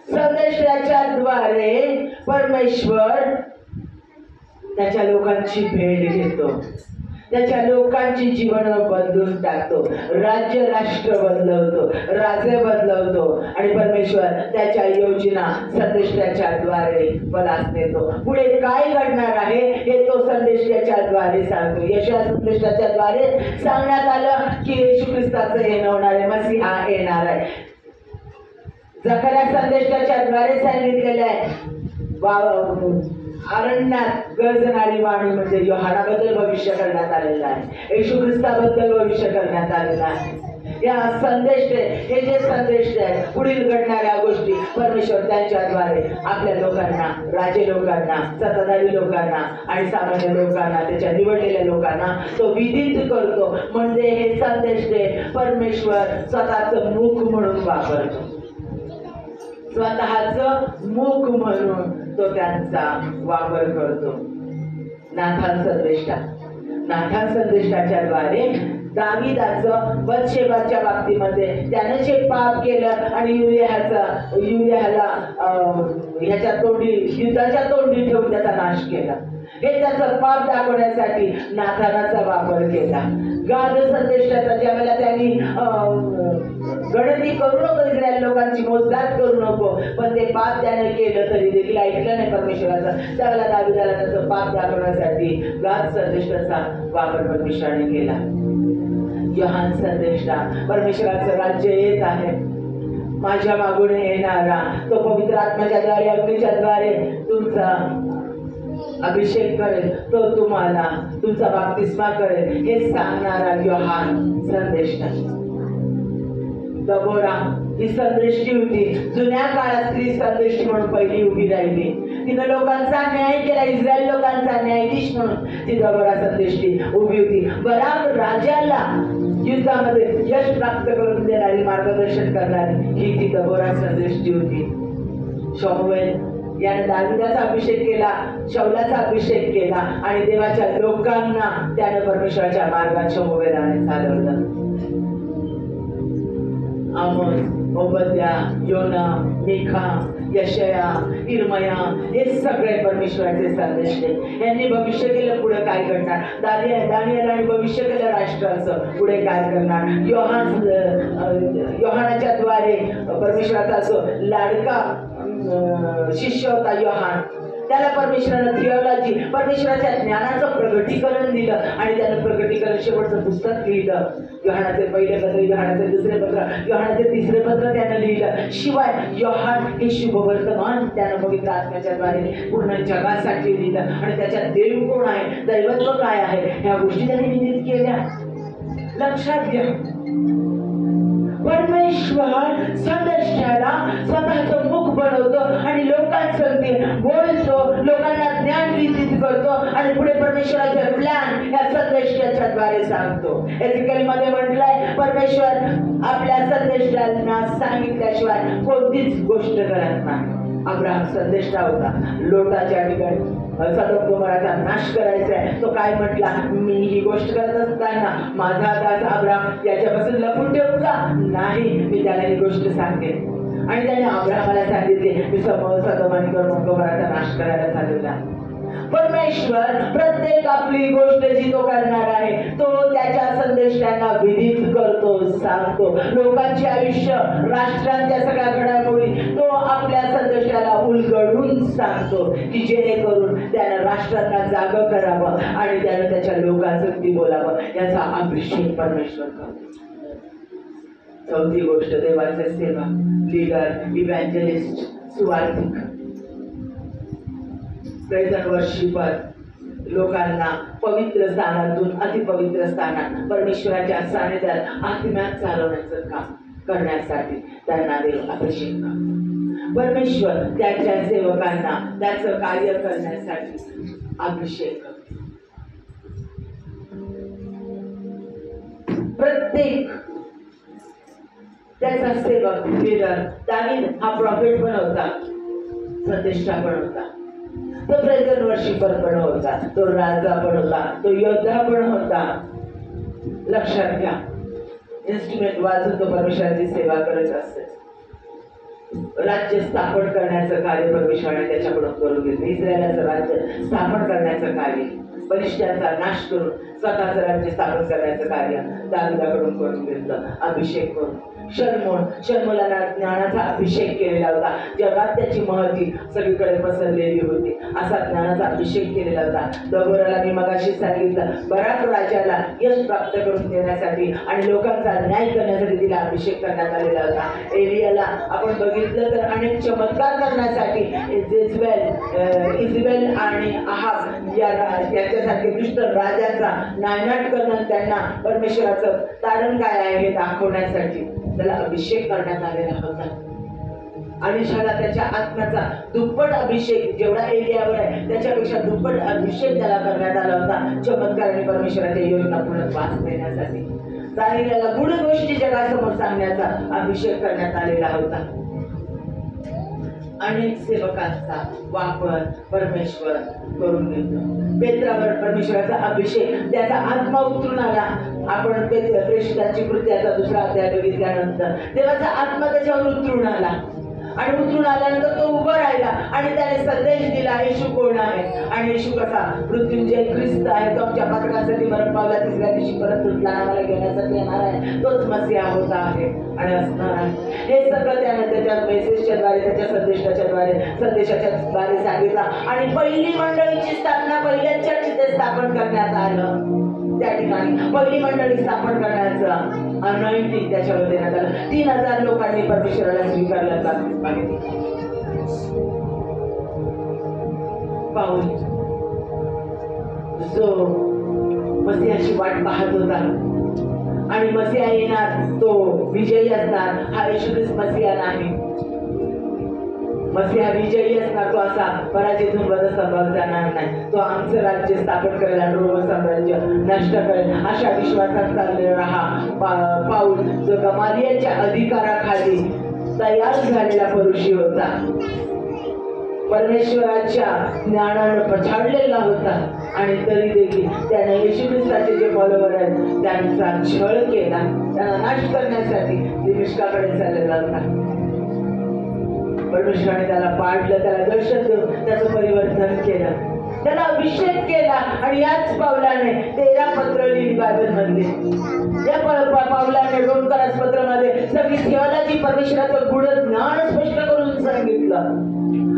संदेशाच्या द्वारे परमेश्वर त्याच्या लोकांची भेट घेतो, त्याच्या लोकांची जीवन बदलून टाकतो, राज्य राष्ट्र बदलवतो, राजे बदलवतो आणि परमेश्वर त्याच्या योजना संदेशाच्या द्वारे फलास देतो. पुढे काय घडणार आहे हे तो संदेशाच्या द्वारे सांगतो. यशया संदेशाच्या द्वारे सांगण्यात आलं की येशू ख्रिस्ताचं येणं होणार आहे, मसीहा येणार आहे. जकर्या संदेशाच्या द्वारे सांगितलेलं आहे, अरण्यात गर्जणारी वाणी म्हणजे योहानाबद्दल भविष्य करण्यात आलेलं आहे, येशू ख्रिस्ताबद्दल भविष्य करण्यात आलेलं आहे. या संदेश, हे जे संदेश आहे, पुढील घडणाऱ्या गोष्टी परमेश्वर त्यांच्याद्वारे आपल्या लोकांना, राजे लोकांना, सत्ताधारी लोकांना आणि सामान्य लोकांना, त्याच्या निवडलेल्या लोकांना तो विदित करतो. म्हणजे हे संदेश परमेश्वर स्वतःचं मुख म्हणून वापरतो, स्वतःच मुख म्हणून तो त्यांचा वापर करतो. नाथान संदेष्टाच्या द्वारे दाविदाचं बत्शेबाच्या बाबतीमध्ये त्यानं जे पाप केलं आणि युरियाला ह्याच्या तोंडी, युद्धाच्या तोंडी ठेवून त्याचा नाश केला, हे त्याचं पाप दाखवण्यासाठी नाथानाचा वापर केला. गाद संदेशाचा ज्यावेळेला त्यांनी गणती करू नको, इस्रायल लोकांची मोजदाद करू नको, पण ते पाप त्याने केलं तरी देखील ऐकलं नाही परमेश्वराचं, त्यावेळेला दाविदाला त्याचं पाप दाखवण्यासाठी गाद संदेशाचा वापर परमेश्वराने केला. योहान संदेष्टा, परमेश्वराचं राज्य येत आहे, माझ्या मागून येणारा तो पवित्र आत्म्याच्या द्वारे, अग्नीच्या द्वारे तुमचा अभिषेक करेल, तो तुम्हाला तुमचा बाप्तिस्मा करेल, हे सांगणारा योहान संदेष्टा. दबोरा ही संदेष्टी होती, जुन्या काळात स्त्री संदेष्टी म्हणून पहिली उभी राहिली. तिनं लोकांचा न्याय केला, इस्रायल लोकांचा न्यायाधीश म्हणून ती दबोरा संदेष्टी उभी होती. बराक राजाला युद्धामध्ये यश प्राप्त करून देणारी, मार्गदर्शन करणारी ही ती दबोरा संदेष्टी होती. शमूएल याने दाविदाचा अभिषेक केला, शौलाचा अभिषेक केला आणि देवाच्या लोकांना त्याने परमेश्वराच्या मार्गात शमूएलाने चालवलं. आमोस, ओबद्या, योना, मिखा, यशया, इर्मया हे सगळे परमेश्वराचे संदेष्टे. यांनी भविष्य केलं पुढे काय करणार. दानिएल आणि भविष्य केलं राष्ट्राचं पुढे काय करणार. योहानाच्या द्वारे परमेश्वराचा असो लाडका शिष्य होता योहान. त्याला परमेश्वरानं थिओलॉजी परमेश्वराच्या ज्ञानाचं प्रगटीकरण दिलं आणि त्यानं प्रगटीकरण शेवटचं पुस्तक लिहिलं. योहानाचे पहिले पत्र, योहानाचे दुसरे पत्र, योहानाचे तिसरे पत्र त्यानं लिहिलं. शिवाय योहान हे शुभवर्तमान त्यानं पवित्र आत्म्याच्या द्वारे पूर्ण जगासाठी लिहिलं आणि त्याच्यात देव कोण आहे, दैवत्व काय आहे ह्या गोष्टी त्यांनी विदित केल्या. लक्षात घ्या, परमेश्वर संदेशाला स्वतःचं मुख बनवतो आणि लोकांसंगती बोलतो, लोकांना ज्ञान विदित करतो आणि पुढे परमेश्वराचे प्लॅन या संदेशाच्या द्वारे सांगतो. एजिकल मध्ये म्हटलंय परमेश्वर आपल्या संदेशांना सांगितल्याशिवाय कोणतीच गोष्ट करत नाही. अब्राहम संदेष्टा होता. लोटाच्या ठिकाणी सदोम गोमोराचा नाश करायचा आहे. तो काय म्हटला, मी ही गोष्ट करत असताना माझा दास अब्राहम याच्यापासून लपून ठेवू का? नाही, मी त्याला ही गोष्ट सांगते. आणि त्याने अब्राहमाला सांगितले मी सदोम आणि गोमोराचा नाश करायला चालवला. परमेश्वर प्रत्येक आपली गोष्ट जी तो करणार आहे तो त्याच्या संदेशांना विदित करतो, सांगतो. लोकांचे आयुष्य, राष्ट्रांच्या सगळ्या घडामोडी तो आपल्या संदेशाला उलगडून सांगतो की जेणेकरून त्यानं राष्ट्रांना जागं करावं आणि त्यानं त्याच्या लोकांसाठी बोलावं. याचा अभिषेक परमेश्वर करतो. चौथी गोष्ट देवाचे सेवा, लीडर, इव्हँजलिस्ट, सुवार्थिक, प्रेझेंट वर्शिपर. लोकांना पवित्र स्थानातून अतिपवित्र स्थानात परमेश्वराच्या सानिध्यात आत्म्यात चालवण्याचं काम करण्यासाठी त्यांना देव अभिषेक करतो. परमेश्वर त्याच्या सेवकांना त्याचं कार्य करण्यासाठी अभिषेक करतो. प्रत्येक त्याचा सेवक, लीडर. दावीद हा प्रॉफिट पण होता, संदेष्टा पण होता, तो प्रेझेंट वर्शिपर पण होता, तो राजा पण होता, तो योद्धा पण होता. लक्षात घ्या, इन्स्ट्रुमेंट वाजून तो परमेश्वराची सेवा करत असते. राज्य स्थापन करण्याचं कार्य परमेश्वराने त्याच्याकडून करून घेतलं. इस्रायलाचं राज्य स्थापन करण्याचं कार्य, बलिष्ठांचा नाश करून स्वतःचं राज्य स्थापन करण्याचं कार्य दाविदाकडून करून घेतलं. अभिषेक करून शर्मोला ज्ञानाचा अभिषेक केलेला होता. जगात त्याची महती सगळीकडे पसरलेली होती, असा ज्ञानाचा अभिषेक केलेला होता. दबोराला मी मगाशी सांगितलं, बराक राजाला यश प्राप्त करून देण्यासाठी आणि लोकांचा न्याय करण्यासाठी तिला अभिषेक करण्यात आलेला होता. एलियाला आपण बघितलं तर अनेक चमत्कार करण्यासाठी इजबेल आणि आहाब याच्यासारखे दुष्ट राजाचा नायनाट करणं, त्यांना परमेश्वराचं तारण काय आहे हे दाखवण्यासाठी त्याला अभिषेक करण्यात आलेला होता. आणि शाला त्याच्या आत्म्याचा दुप्पट अभिषेक जेवढा एलियावर आहे त्याच्यापेक्षा दुप्पट अभिषेक त्याला करण्यात आला होता. चमत्कार आणि परमेश्वराच्या योजना पूर्णत्वास नेण्यासाठी दानिएलला गूढ गोष्टी जगासमोर सांगण्याचा अभिषेक करण्यात आलेला होता. अनेक सेवकांचा वापर परमेश्वर करून घेतो. पेत्रावर परमेश्वराचा अभिषेक, त्याचा आत्मा उतरून आला. आपण प्रेषितांची कृत्याचा 2रा अध्याय बघितल्यानंतर देवाचा आत्मा त्याच्यावर उतरून आला आणि उतरून आल्यानंतर तो उभा राहिला आणि त्याने संदेश दिला, येशू कोण आहे आणि येशू कसा मृत्युंजय ख्रिस्त आहे, तो आमच्या पातकासाठी मरण पावला, 3ऱ्या दिवशी परत उठला, आम्हाला घेण्यासाठी येणार आहे, तोच मसीहा होता आहे आणि असणार आहे. हे सगळं त्याने त्याच्या मेसेजच्या द्वारे, त्याच्या संदेशाच्या द्वारे सांगितलं. आणि पहिली मंडळीची स्थापना पहिल्या चर्च स्थापन करण्यात आलं. त्या ठिकाणी पहिली मंडळी स्थापन करण्याचं अनॉइंटिंग त्याच्यावर देण्यात आलं. 3000 लोकांनी परमेश्वराला स्वीकारलं. पाऊल जो मसीहाची वाट पाहत होता आणि मसीहा येणार, तो विजयी असणार. हा येशू ख्रिस्त मसीहा नाही. मसीहा विजयी असणार, तो असा पराजित होऊन वधस्तंभावर जाणार नाही. तो आमचं राज्य स्थापन करेल आणि रोमन साम्राज्य नष्ट करेल. अशा विश्वासात चाललेला हा पाऊल जो गमालियलच्या अधिकाराखाली तयार झालेला पुरुषी होता. परमेश्वराच्या ज्ञानानं पछाडलेला होता आणि तरी देखील त्याने येशू ख्रिस्ताचे जे फॉलोवर आहेत त्यांचा छळ केला, त्यांना नाश करण्यासाठी दिमिश्काकडे चाललेला होता. परमेश्वराने त्याला पाडलं, त्याला दर्शन देऊन त्याचं परिवर्तन केलं, त्याला अभिषेक केला आणि याच पावलाने 13 पत्र लिहिली बायबल मधली. या पावलाने रोमकरास पत्रामध्ये सगळी थिओलॉजी, परमेश्वराचं गुढ ज्ञान स्पष्ट करून सांगितलं.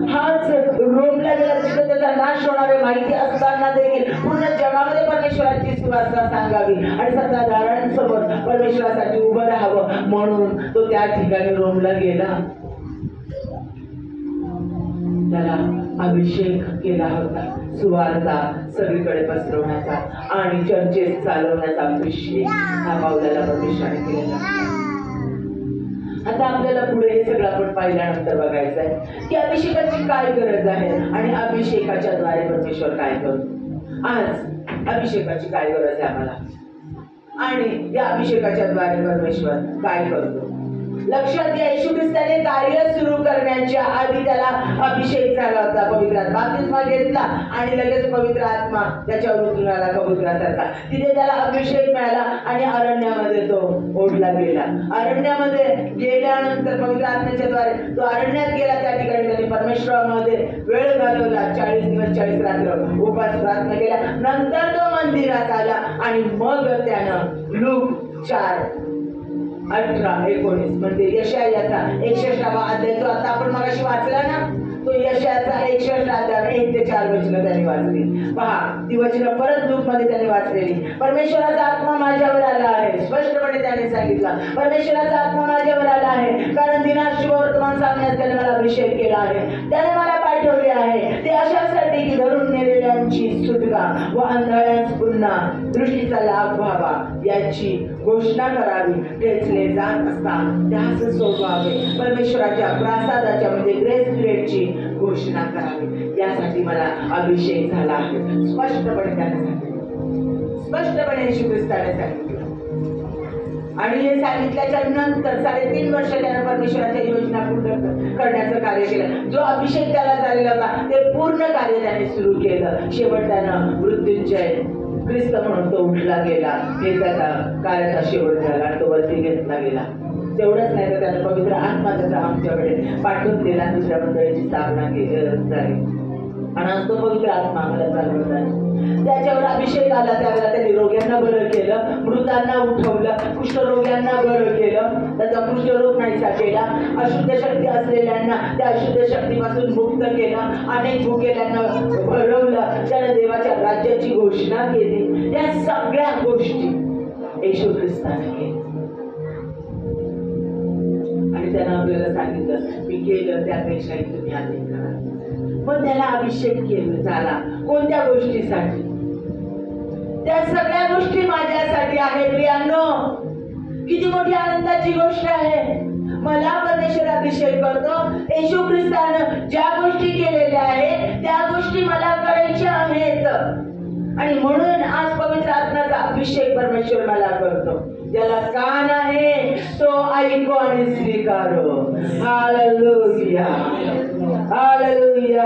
हाच रोमला गेला, तिथं त्याचा नाश होणारे माहिती असताना देखील पूर्ण जगामध्ये परमेश्वराची सुवासना सांगावी आणि सत्ताधाऱ्यांसमोर परमेश्वरासाठी उभं राहावं म्हणून तो त्या ठिकाणी रोमला गेला. त्याला अभिषेक केला होता सुवार्ता सगळीकडे पसरवण्याचा आणि चर्चेस चालवण्याचा अभिषेक हा पावलाला परमेश्वराने केलेला. आता आपल्याला पुढे हे सगळं आपण पाहिल्यानंतर बघायचं आहे की अभिषेकाची काय गरज आहे आणि अभिषेकाच्या द्वारे परमेश्वर काय करतो. आज अभिषेकाची काय गरज आहे आम्हाला आणि या अभिषेकाच्या द्वारे परमेश्वर काय करतो. लक्षात घ्या, येशू ख्रिस्ताने कार्य सुरू करण्याच्या आधी त्याला अभिषेक झाला होता. पवित्र आत्मा बाप्तिस्मा घेतला आणि लगेच पवित्र आत्मा त्याच्यावर उतरून आला कबुतरासारखा. तिथे त्याला अभिषेक मिळाला आणि अरण्यामध्ये तो ओढला गेला. अरण्यामध्ये गेल्यानंतर पवित्र आत्म्याच्या द्वारे तो अरण्यात गेला. त्या ठिकाणी त्याने परमेश्वरामध्ये वेळ घालवला. 40 दिवस 40 रात्र उपास प्रार्थना केला. नंतर तो मंदिरात आला आणि मग त्यानं लूक 4:18-19 म्हणजे यशायाचा 61वा अध्याय जो आता आपण मगाशी वाचला ना, तो यशायाचा 61 अध्याय 1 ते 4 वचनं त्याने वाचली. पहा, ती वचनं परत लूक मध्ये त्याने वाचलेली. परमेश्वराचा आत्मा माझ्यावर आला आहे, स्पष्टपणे त्याने सांगितलं. परमेश्वराचा आत्मा माझ्यावर आला आहे कारण दिनात शुभ वर्तमान सांगण्यास त्याने मला अभिषेक केला आहे. त्याने मला पाठवले आहे ते अशासाठी की धरून नेलेल्यांची सुटका व आंधळ्यांस पुन्हा दृष्टीचा लाभ व्हावा याची घोषणा करावी. ठेचले जात असता त्यास सोडवावे, परमेश्वराच्या प्रासादाच्या म्हणजे ग्रेस पिरियडची घोषणा करावी. यासाठी मला अभिषेक झाला आहे. स्पष्टपणे त्याने सांगितलं, स्पष्टपणे येशू ख्रिस्ताने सांगितलं. आणि हे सांगितल्याच्या नंतर 3.5 वर्ष त्याने परमेश्वराच्या योजना पूर्ण करण्याचं कार्य केलं. जो अभिषेक त्याला झालेला होता ते पूर्ण कार्य त्याने सुरू केलं. शेवट त्यानं मृत्युंजय ख्रिस्त म्हणून तो उठला गेला. हे त्याचा कार्याचा शेवट झाला आणि तो वरती घेतला गेला. तेवढंच नाही तर त्याने पवित्र आत्मा त्याचा आमच्याकडे पाठवून दिला. दुसऱ्या मंडळीची स्थापना झाली आणि आज तो पवित्र आत्मा आम्हाला चालवत आहे. त्याच्यावर अभिषेक आला त्यावेळेला त्यांनी रोग्यांना बरं केलं, मृतांना उठवलं, कुष्ठरोग्यांना बरं केलं, त्याचा कुष्ठरोग नाहीसा केला. अशुद्ध शक्ती असलेल्यांना त्या अशुद्ध शक्तीपासून मुक्त केलं. अनेक भुकेल्यांना भरवलं. त्याने देवाच्या राज्याची घोषणा केली. या सगळ्या गोष्टी येशू ख्रिस्ताने केल्या आणि त्यानं आपल्याला सांगितलं मी केलं त्यापेक्षाही तुम्ही अधिक करा. पण त्याला अभिषेक केला झाला कोणत्या गोष्टीसाठी? त्या सगळ्या गोष्टी माझ्यासाठी आहे. प्रियांनो, किती मोठी आनंदाची गोष्ट आहे. मला परमेश्वर अभिषेक करतो. येशू ख्रिस्तानं ज्या गोष्टी केलेल्या आहेत त्या गोष्टी मला करायच्या आहेत आणि म्हणून आज पवित्र आत्म्याचा अभिषेक परमेश्वर मला करतो. ज्याला कान आहे तो ऐको आणि स्वीकारो. Hallelujah, hallelujah.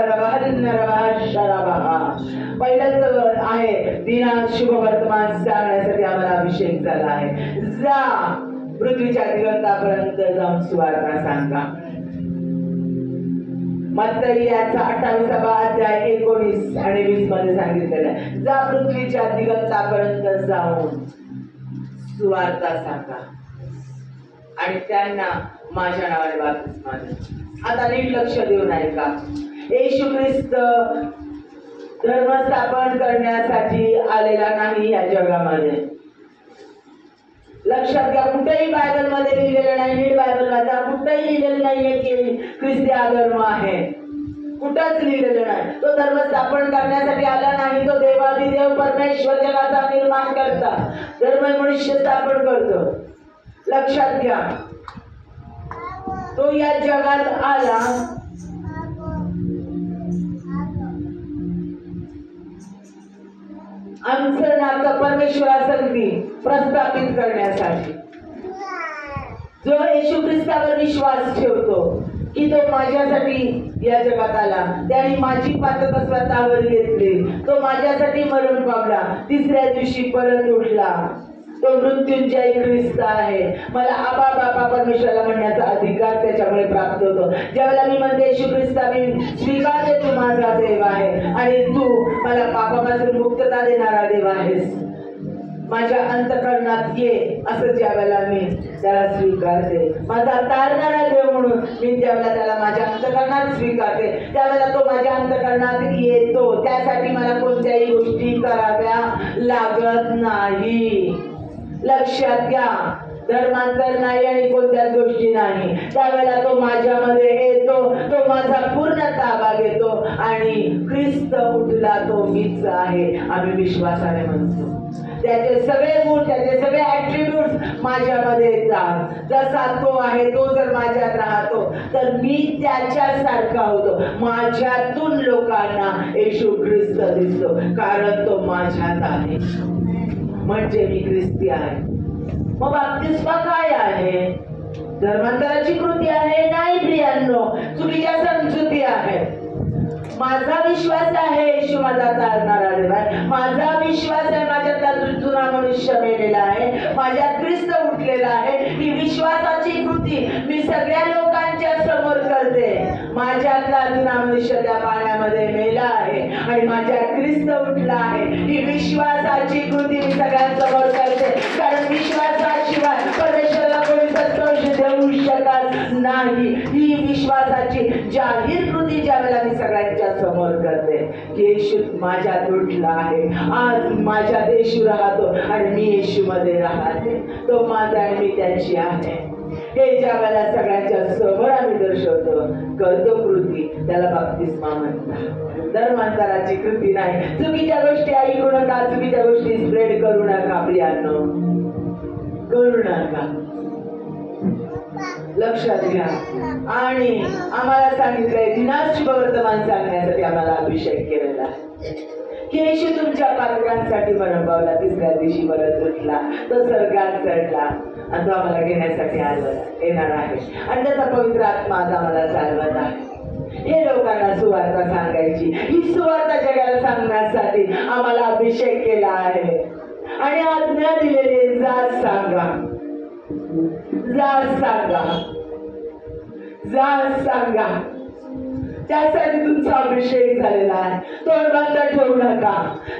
पहिलंच आहे दिनात शुभ वर्तमान सांगण्यासाठी आम्हाला अभिषेक झाला आहे. जा पृथ्वीच्या दिगंतापर्यंत जाऊन सुवार्ता सांगा. मत्तई याचा 28वा अध्याय 19 आणि 20 मध्ये सांगितलेलं आहे. जा पृथ्वीच्या दिगंतापर्यंत जाऊन सुवार्ता सांगा आणि त्यांना माझ्या नावाने बाप्तिस्मा द्या. आता नीट लक्ष देऊन ऐका. येशू ख्रिस्त धर्म स्थापन करण्यासाठी आलेला नाही या जगामध्ये. लक्षात घ्या, कुठेही बायबल मध्ये लिहिलेलं नाही. नीट बायबल वाचा, कुठेही लिहिलेलं नाहीये की ख्रिस्ती हा धर्म आहे. कुठंच लिहिलेलं नाही. तो धर्म स्थापन करण्यासाठी आला नाही. तो देवादिदेव परमेश्वर जगाचा निर्माण करता धर्म मनुष्य स्थापन करतो. लक्षात घ्या, तो या जगात आला आमचं नातं परमेश्वरासंगी प्रस्थापित करण्यासाठी. जो येशू ख्रिस्तावर विश्वास ठेवतो की तो माझ्यासाठी या जगात आला, त्याने माझी पातक स्वतःवर घेतली, तो माझ्यासाठी मरण पावला, तिसऱ्या दिवशी परत उठला, तो मृत्युंजय ख्रिस्त आहे. मला आबा बाबा परमेश्वराला म्हणण्याचा अधिकार त्याच्यामुळे प्राप्त होतो. ज्यावेळेला मी म्हणते येशू ख्रिस्ता मी स्वीकारते तू माझा देव आहे आणि तू मला पापापासून मुक्तता देणारा देव आहेस, माझ्या अंतःकरणात ये, असं ज्यावेळेला मी त्याला स्वीकारते, माझा तारणारा देव म्हणून मी ज्यावेळेला त्याला माझ्या अंतःकरणात स्वीकारते, त्यावेळेला तो माझ्या अंतःकरणात येतो. त्यासाठी मला कोणत्याही गोष्टी कराव्या लागत नाही. लक्षात घ्या, धर्मांतर नाही आणि कोणत्याच गोष्टी नाही. त्यावेळेला तो माझ्यामध्ये येतो, तो माझा पूर्ण ताबा घेतो आणि ख्रिस्त उठला तो मीच आहे आम्ही विश्वासाने म्हणतो. त्याचे सगळे गुण, त्याचे सगळे ऍट्रिब्यूट्स माझ्यामध्ये येतात. जसा तो आहे तो जर माझ्यात राहतो तर मी त्याच्यासारखा होतो. माझ्यातून लोकांना येशू ख्रिस्त दिसतो, कारण तो माझ्यात आहे, म्हणजे मी ख्रिस्ती आहे. मग बाप्तिस्मा काय आहे? धर्मांतराची कृती आहे? नाही प्रियांनो, चुकीच्या समजुती आहे. माझा विश्वास आहे येशू माझा तारणारा देव आहे, माझा विश्वास आहे माझ्यातला जुना मनुष्य मेलेला आहे, माझ्यात ख्रिस्त उठलेला आहे. ही विश्वासाची कृती मी सगळ्या लोकांच्या समोर करते. माझ्यातला जुना मनुष्य त्या पाण्यामध्ये मेला आहे आणि माझ्यात ख्रिस्त उठला आहे. ही विश्वासाची कृती मी सगळ्यांसमोर करते, कारण विश्वासाशिवाय परमेश्वराला कोणी संतोष देऊ शकत नाही. ही विश्वासाची जाहीर कृती ज्यावेळेला मी सगळ्यांच्या समोर करते की येशू माझ्यात उठला आहे, आज माझ्यात येशू राहतो आणि मी येशू मध्ये राहते, तो माझा आणि मी त्याची आहे. हे ज्या वेळेला सगळ्यांच्या समोर आम्ही दर्शवतो, करतो कृती, त्याला बाप्तिस्मा म्हणतात. धर्मांतराची कृती नाही. चुकीच्या गोष्टी ऐकू नका, चुकीच्या गोष्टी स्प्रेड करू नका प्रियांनो, करू नका. लक्षात घ्या. आणि आम्हाला सांगितलंय दिनाच शुभवर्तमान सांगण्यासाठी आम्हाला अभिषेक केलेला की येशू तुमच्या पातकांसाठी मरण पावला, तिसऱ्या दिवशी परत उठला, तो स्वर्गात चढला आणि तो आम्हाला घेण्यासाठी येणार आहे आणि त्याचा पवित्र आत्मा आज आम्हाला चालवत आहे. हे लोकांना सुवार्ता सांगायची, ही सुवार्ता जगाला सांगण्यासाठी आम्हाला अभिषेक केला आहे आणि आज्ञा दिलेली, जा सांगा, जा सांगा, जा सांगा. त्यासाठी तुमचा अभिषेक झालेला आहे. तोंड बंद ठेवू नका,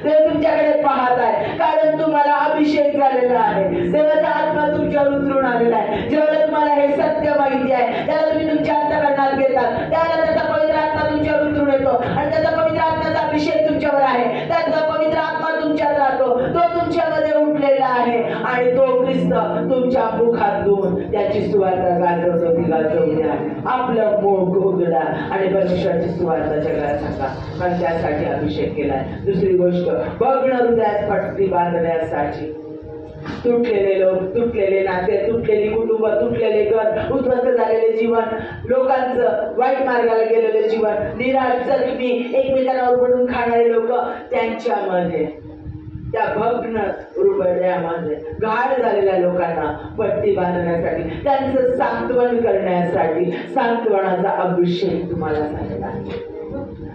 देव तुमच्याकडे पाहत आहे, कारण तुम्हाला अभिषेक झालेला आहे. देवाचा आत्मा तुमच्यावर उतरून आलेला आहे. जेव्हा तुम्हाला हे सत्य माहिती आहे त्याला तुम्ही तुमच्या अंतःकरणात घेतात, त्याला त्याचा पवित्र आत्मा तुमच्यावर उतरून येतो आणि त्याचा पवित्र आत्म्याचा अभिषेक तुमच्यावर आहे. त्याचा पवित्र आत्मा तुमच्यात राहतो, तो तुमच्यामध्ये उठलेला आहे आणि तो ख्रिस्त तुमच्या मुखातून त्याची सुवार्ता गाजवतो. ती गाजवू द्या, आपलं मुख उघडा आणि परमेश्वराची सुवार्ता जगाला सांगा, कारण त्यासाठी अभिषेक केलाय. दुसरी गोष्ट, भग्न हृदयात पट्टी बांधण्यासाठी. तुटलेले लोक, तुटलेले नाते, तुटलेली कुटुंब, तुटलेले घर, उद्ध्वस्त झालेले जीवन, लोकांचं वाईट मार्गाला गेलेले जीवन, निराश जखमी, एकमेकांना ओरडून खाणारे लोक, त्यांच्यामध्ये त्या भग्न हृदयामध्ये घाण झालेल्या लोकांना पट्टी बांधण्यासाठी, त्यांचं सांत्वन करण्यासाठी सांत्वनाचा अभिषेक तुम्हाला झालेला आहे.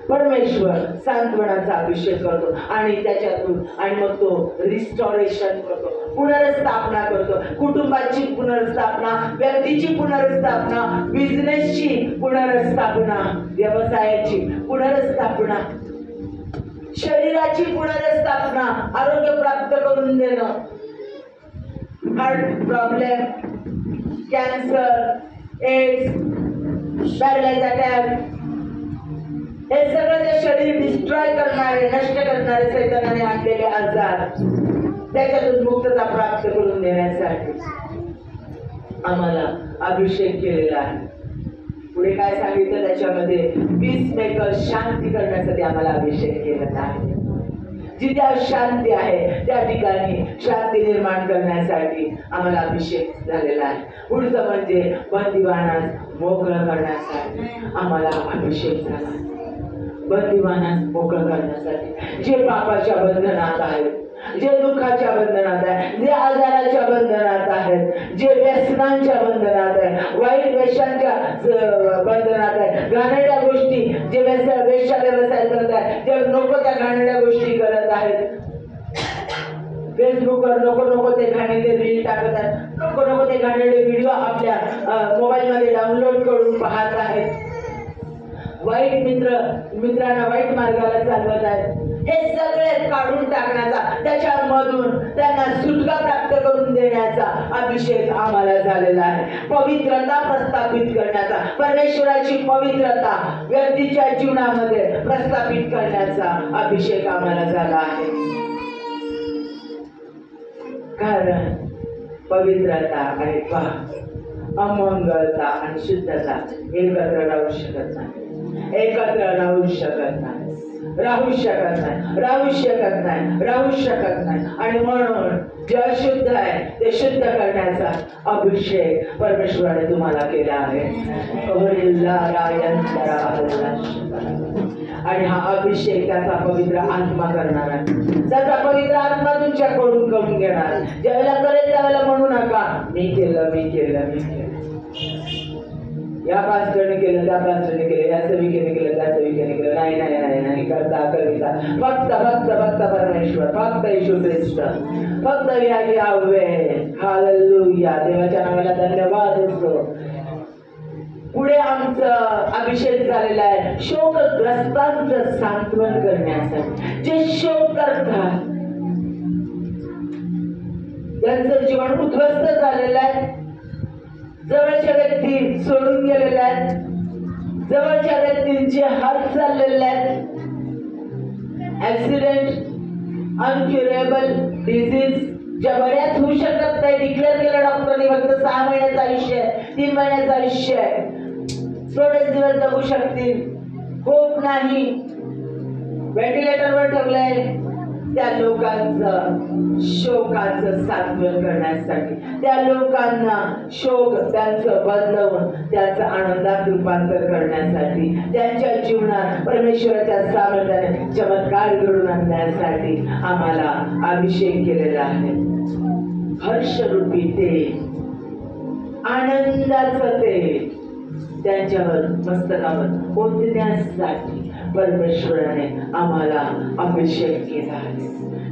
परमेश्वर सांत्वनाचा अभिषेक करतो आणि त्याच्यातून आणि मग तो रिस्टोरेशन करतो, पुनर्स्थापना करतो. कुटुंबाची पुनर्स्थापना, व्यक्तीची पुनर्स्थापना, बिझनेसची पुनर्स्थापना, व्यवसायाची पुनर्स्थापना, शरीराची पुनर्स्थापना, आरोग्य प्राप्त करून देणं. Heart problem, cancer, AIDS, paralyse attack, हे सगळं जे शरीर डिस्ट्रॉय करणारे, नष्ट करणारे सैतानाने आणलेले आजार, त्याच्यातून मुक्तता प्राप्त करून देण्यासाठी आम्हाला अभिषेक केलेला आहे. पुढे काय सांगितलं त्याच्यामध्ये, पीस मेकर, शांती करण्यासाठी आम्हाला अभिषेक केलेला आहे. जिथे अशांती आहे त्या ठिकाणी शांती निर्माण करण्यासाठी आम्हाला अभिषेक झालेला आहे. पुढचं म्हणजे बंदिवानास मोकळं करण्यासाठी आम्हाला अभिषेक झाला. बंदिवानास मोकळं करण्यासाठी, जे पापाच्या बंधनात आहेत, जे दुःखाच्या बंधनात आहे, जे आजाराच्या बंधनात आहेत, जे व्यसनांच्या बंधनात आहे, वाईट वेशांच्या बंधनात आहे, घाणेरड्या गोष्टी, जे वेश्या व्यवसाय करत आहे, जे नको त्या घाणेरड्या गोष्टी करत आहेत, फेसबुकवर नको ते घाणेरडे रील टाकत आहेत, नको ते घाणेरडे व्हिडिओ आपल्या मोबाईल मध्ये डाउनलोड करून पाहत आहेत, वाईट मित्रांना वाईट मार्गाला चालवत आहेत, हे सगळे काढून टाकण्याचा, त्याच्यामधून त्यांना सुटका प्राप्त करून देण्याचा अभिषेक आम्हाला झालेला आहे. पवित्रता प्रस्थापित करण्याचा, परमेश्वराची पवित्रता व्यक्तीच्या जीवनामध्ये प्रस्थापित करण्याचा अभिषेक आम्हाला झाला आहे. कारण पवित्रता आणि अमंगलता आणि शुद्धता एकत्र राहू शकत नाही, एकत्र राहू शकत नाही, राहू शकत नाही, राहू शकत नाही, राहू शकत नाही. आणि म्हणून जे अशुद्ध आहे ते शुद्ध करण्याचा अभिषेक परमेश्वराने तुम्हाला केला आहे. आणि हा अभिषेक त्याचा पवित्र आत्मा करणार आहे, त्याचा पवित्र आत्मा तुमच्याकडून करून घेणार. ज्यावेळेला करेल त्यावेळेला म्हणू नका मी केलं, मी केलं, मी केलं, या पास्टरने केलं, त्या पास्टरने केलं, या सेविकेने केलं, त्या सेविकेने केलं. नाही नाही नाही नाही, करता कविता फक्त फक्त फक्त परमेश्वर, फक्त येशू ख्रिस्त, फक्त यावे. हालेलुया, देवाच्या नावाला धन्यवाद असतो. पुढे आमचं अभिषेक झालेला आहे शोकग्रस्तांचं सांत्वन करण्यासाठी. जे शोक करतात, त्यांचं जीवन उद्ध्वस्त झालेलं आहे, जवळच्या व्यक्ती सोडून गेलेल्या आहेत, जवळच्या व्यक्तींचे हात चाललेले आहेत, ऍक्सिडेंट, अनक्युरेबल डिझीज ज्या बऱ्याच होऊ शकत नाही, डिक्लेअर केलं डॉक्टरने, फक्त 6 महिन्याचं आयुष्य आहे, 3 महिन्याचं आयुष्य आहे, थोडेच दिवस जगू शकतील, होप नाही, व्हेंटिलेटरवर ठेवलंय. त्या लोकांचं शोकाचं सांत्वन करण्यासाठी, त्या लोकांना शोक त्यांचं बदलवून त्याचं आनंदात रूपांतर करण्यासाठी, त्यांच्या जीवनात परमेश्वराच्या सामर्थ्याने चमत्कार घडवून आणण्यासाठी आम्हाला अभिषेक केलेला आहे. हर्षरूपी तेल, आनंदाचं तेल त्यांच्यावर मस्तकावर ओतण्यासाठी परमेश्वराने आम्हाला अभिषेक केला आहे.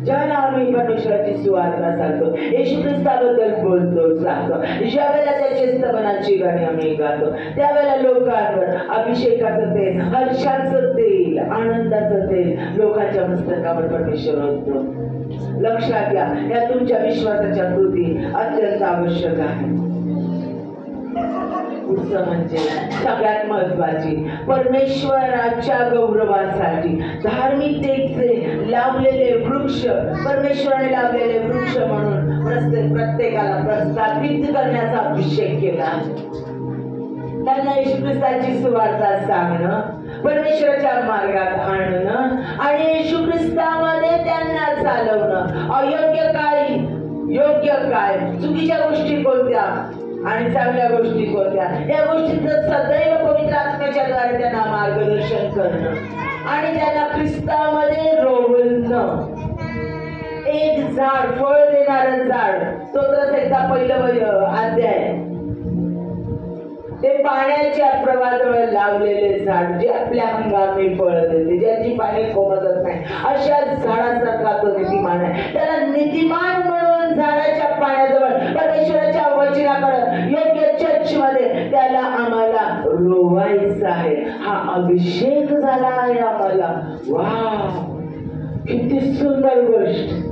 ज्याला आम्ही परमेश्वराची सुवार्ता सांगतो, येशू ख्रिस्ताबद्दल बोलतो, सांगतो, ज्या वेळेला त्याची स्तवनाची गाणी आम्ही गातो, त्यावेळेला लोकांवर अभिषेकाचं तेल, हर्षाचं तेल, आनंदाचं तेल लोकांच्या मस्तकावर परमेश्वर होतो. लक्षात घ्या, या तुमच्या विश्वासाच्या कृती अत्यंत आवश्यक आहे. पुढचं म्हणजे सगळ्यात महत्वाची, परमेश्वराच्या गौरवासाठी धार्मिकतेचे लावलेले वृक्ष, परमेश्वराने लावलेले वृक्ष म्हणून प्रत्येकाला प्रस्थापित करण्याचा अभिषेक केला. त्यांना येशू ख्रिस्ताची सुवार्ता सांगणं, परमेश्वराच्या मार्गात आणणं आणि येशू ख्रिस्तामध्ये त्यांना चालवणं. अयोग्य काय, योग्य काय, चुकीच्या गोष्टी कोणत्या आणि चांगल्या गोष्टी कोणत्या, या गोष्टींचं सदैव पवित्र आत्म्याच्या द्वारे त्यांना मार्गदर्शन करणं आणि त्यांना ख्रिस्तामध्ये रोवणं. एक झाड, फळ देणारं झाड, स्तोत्रसंहिता 1 अध्याय, ते पाण्याच्या प्रवाहाजवळ लावलेले झाड, जे आपल्या हंगामी फळ देते, ज्याची पाणी कोमजत नाही, अशा झाडासारखा तो नीतिमान आहे. त्याला नीतिमान म्हणून झाडाच्या पाण्याजवळ परमेश्वराच्या वचनाकडे योग्य चर्चमध्ये त्याला आम्हाला रोवायचं आहे. हा अभिषेक झाला आहे आम्हाला. वाव, किती सुंदर गोष्ट.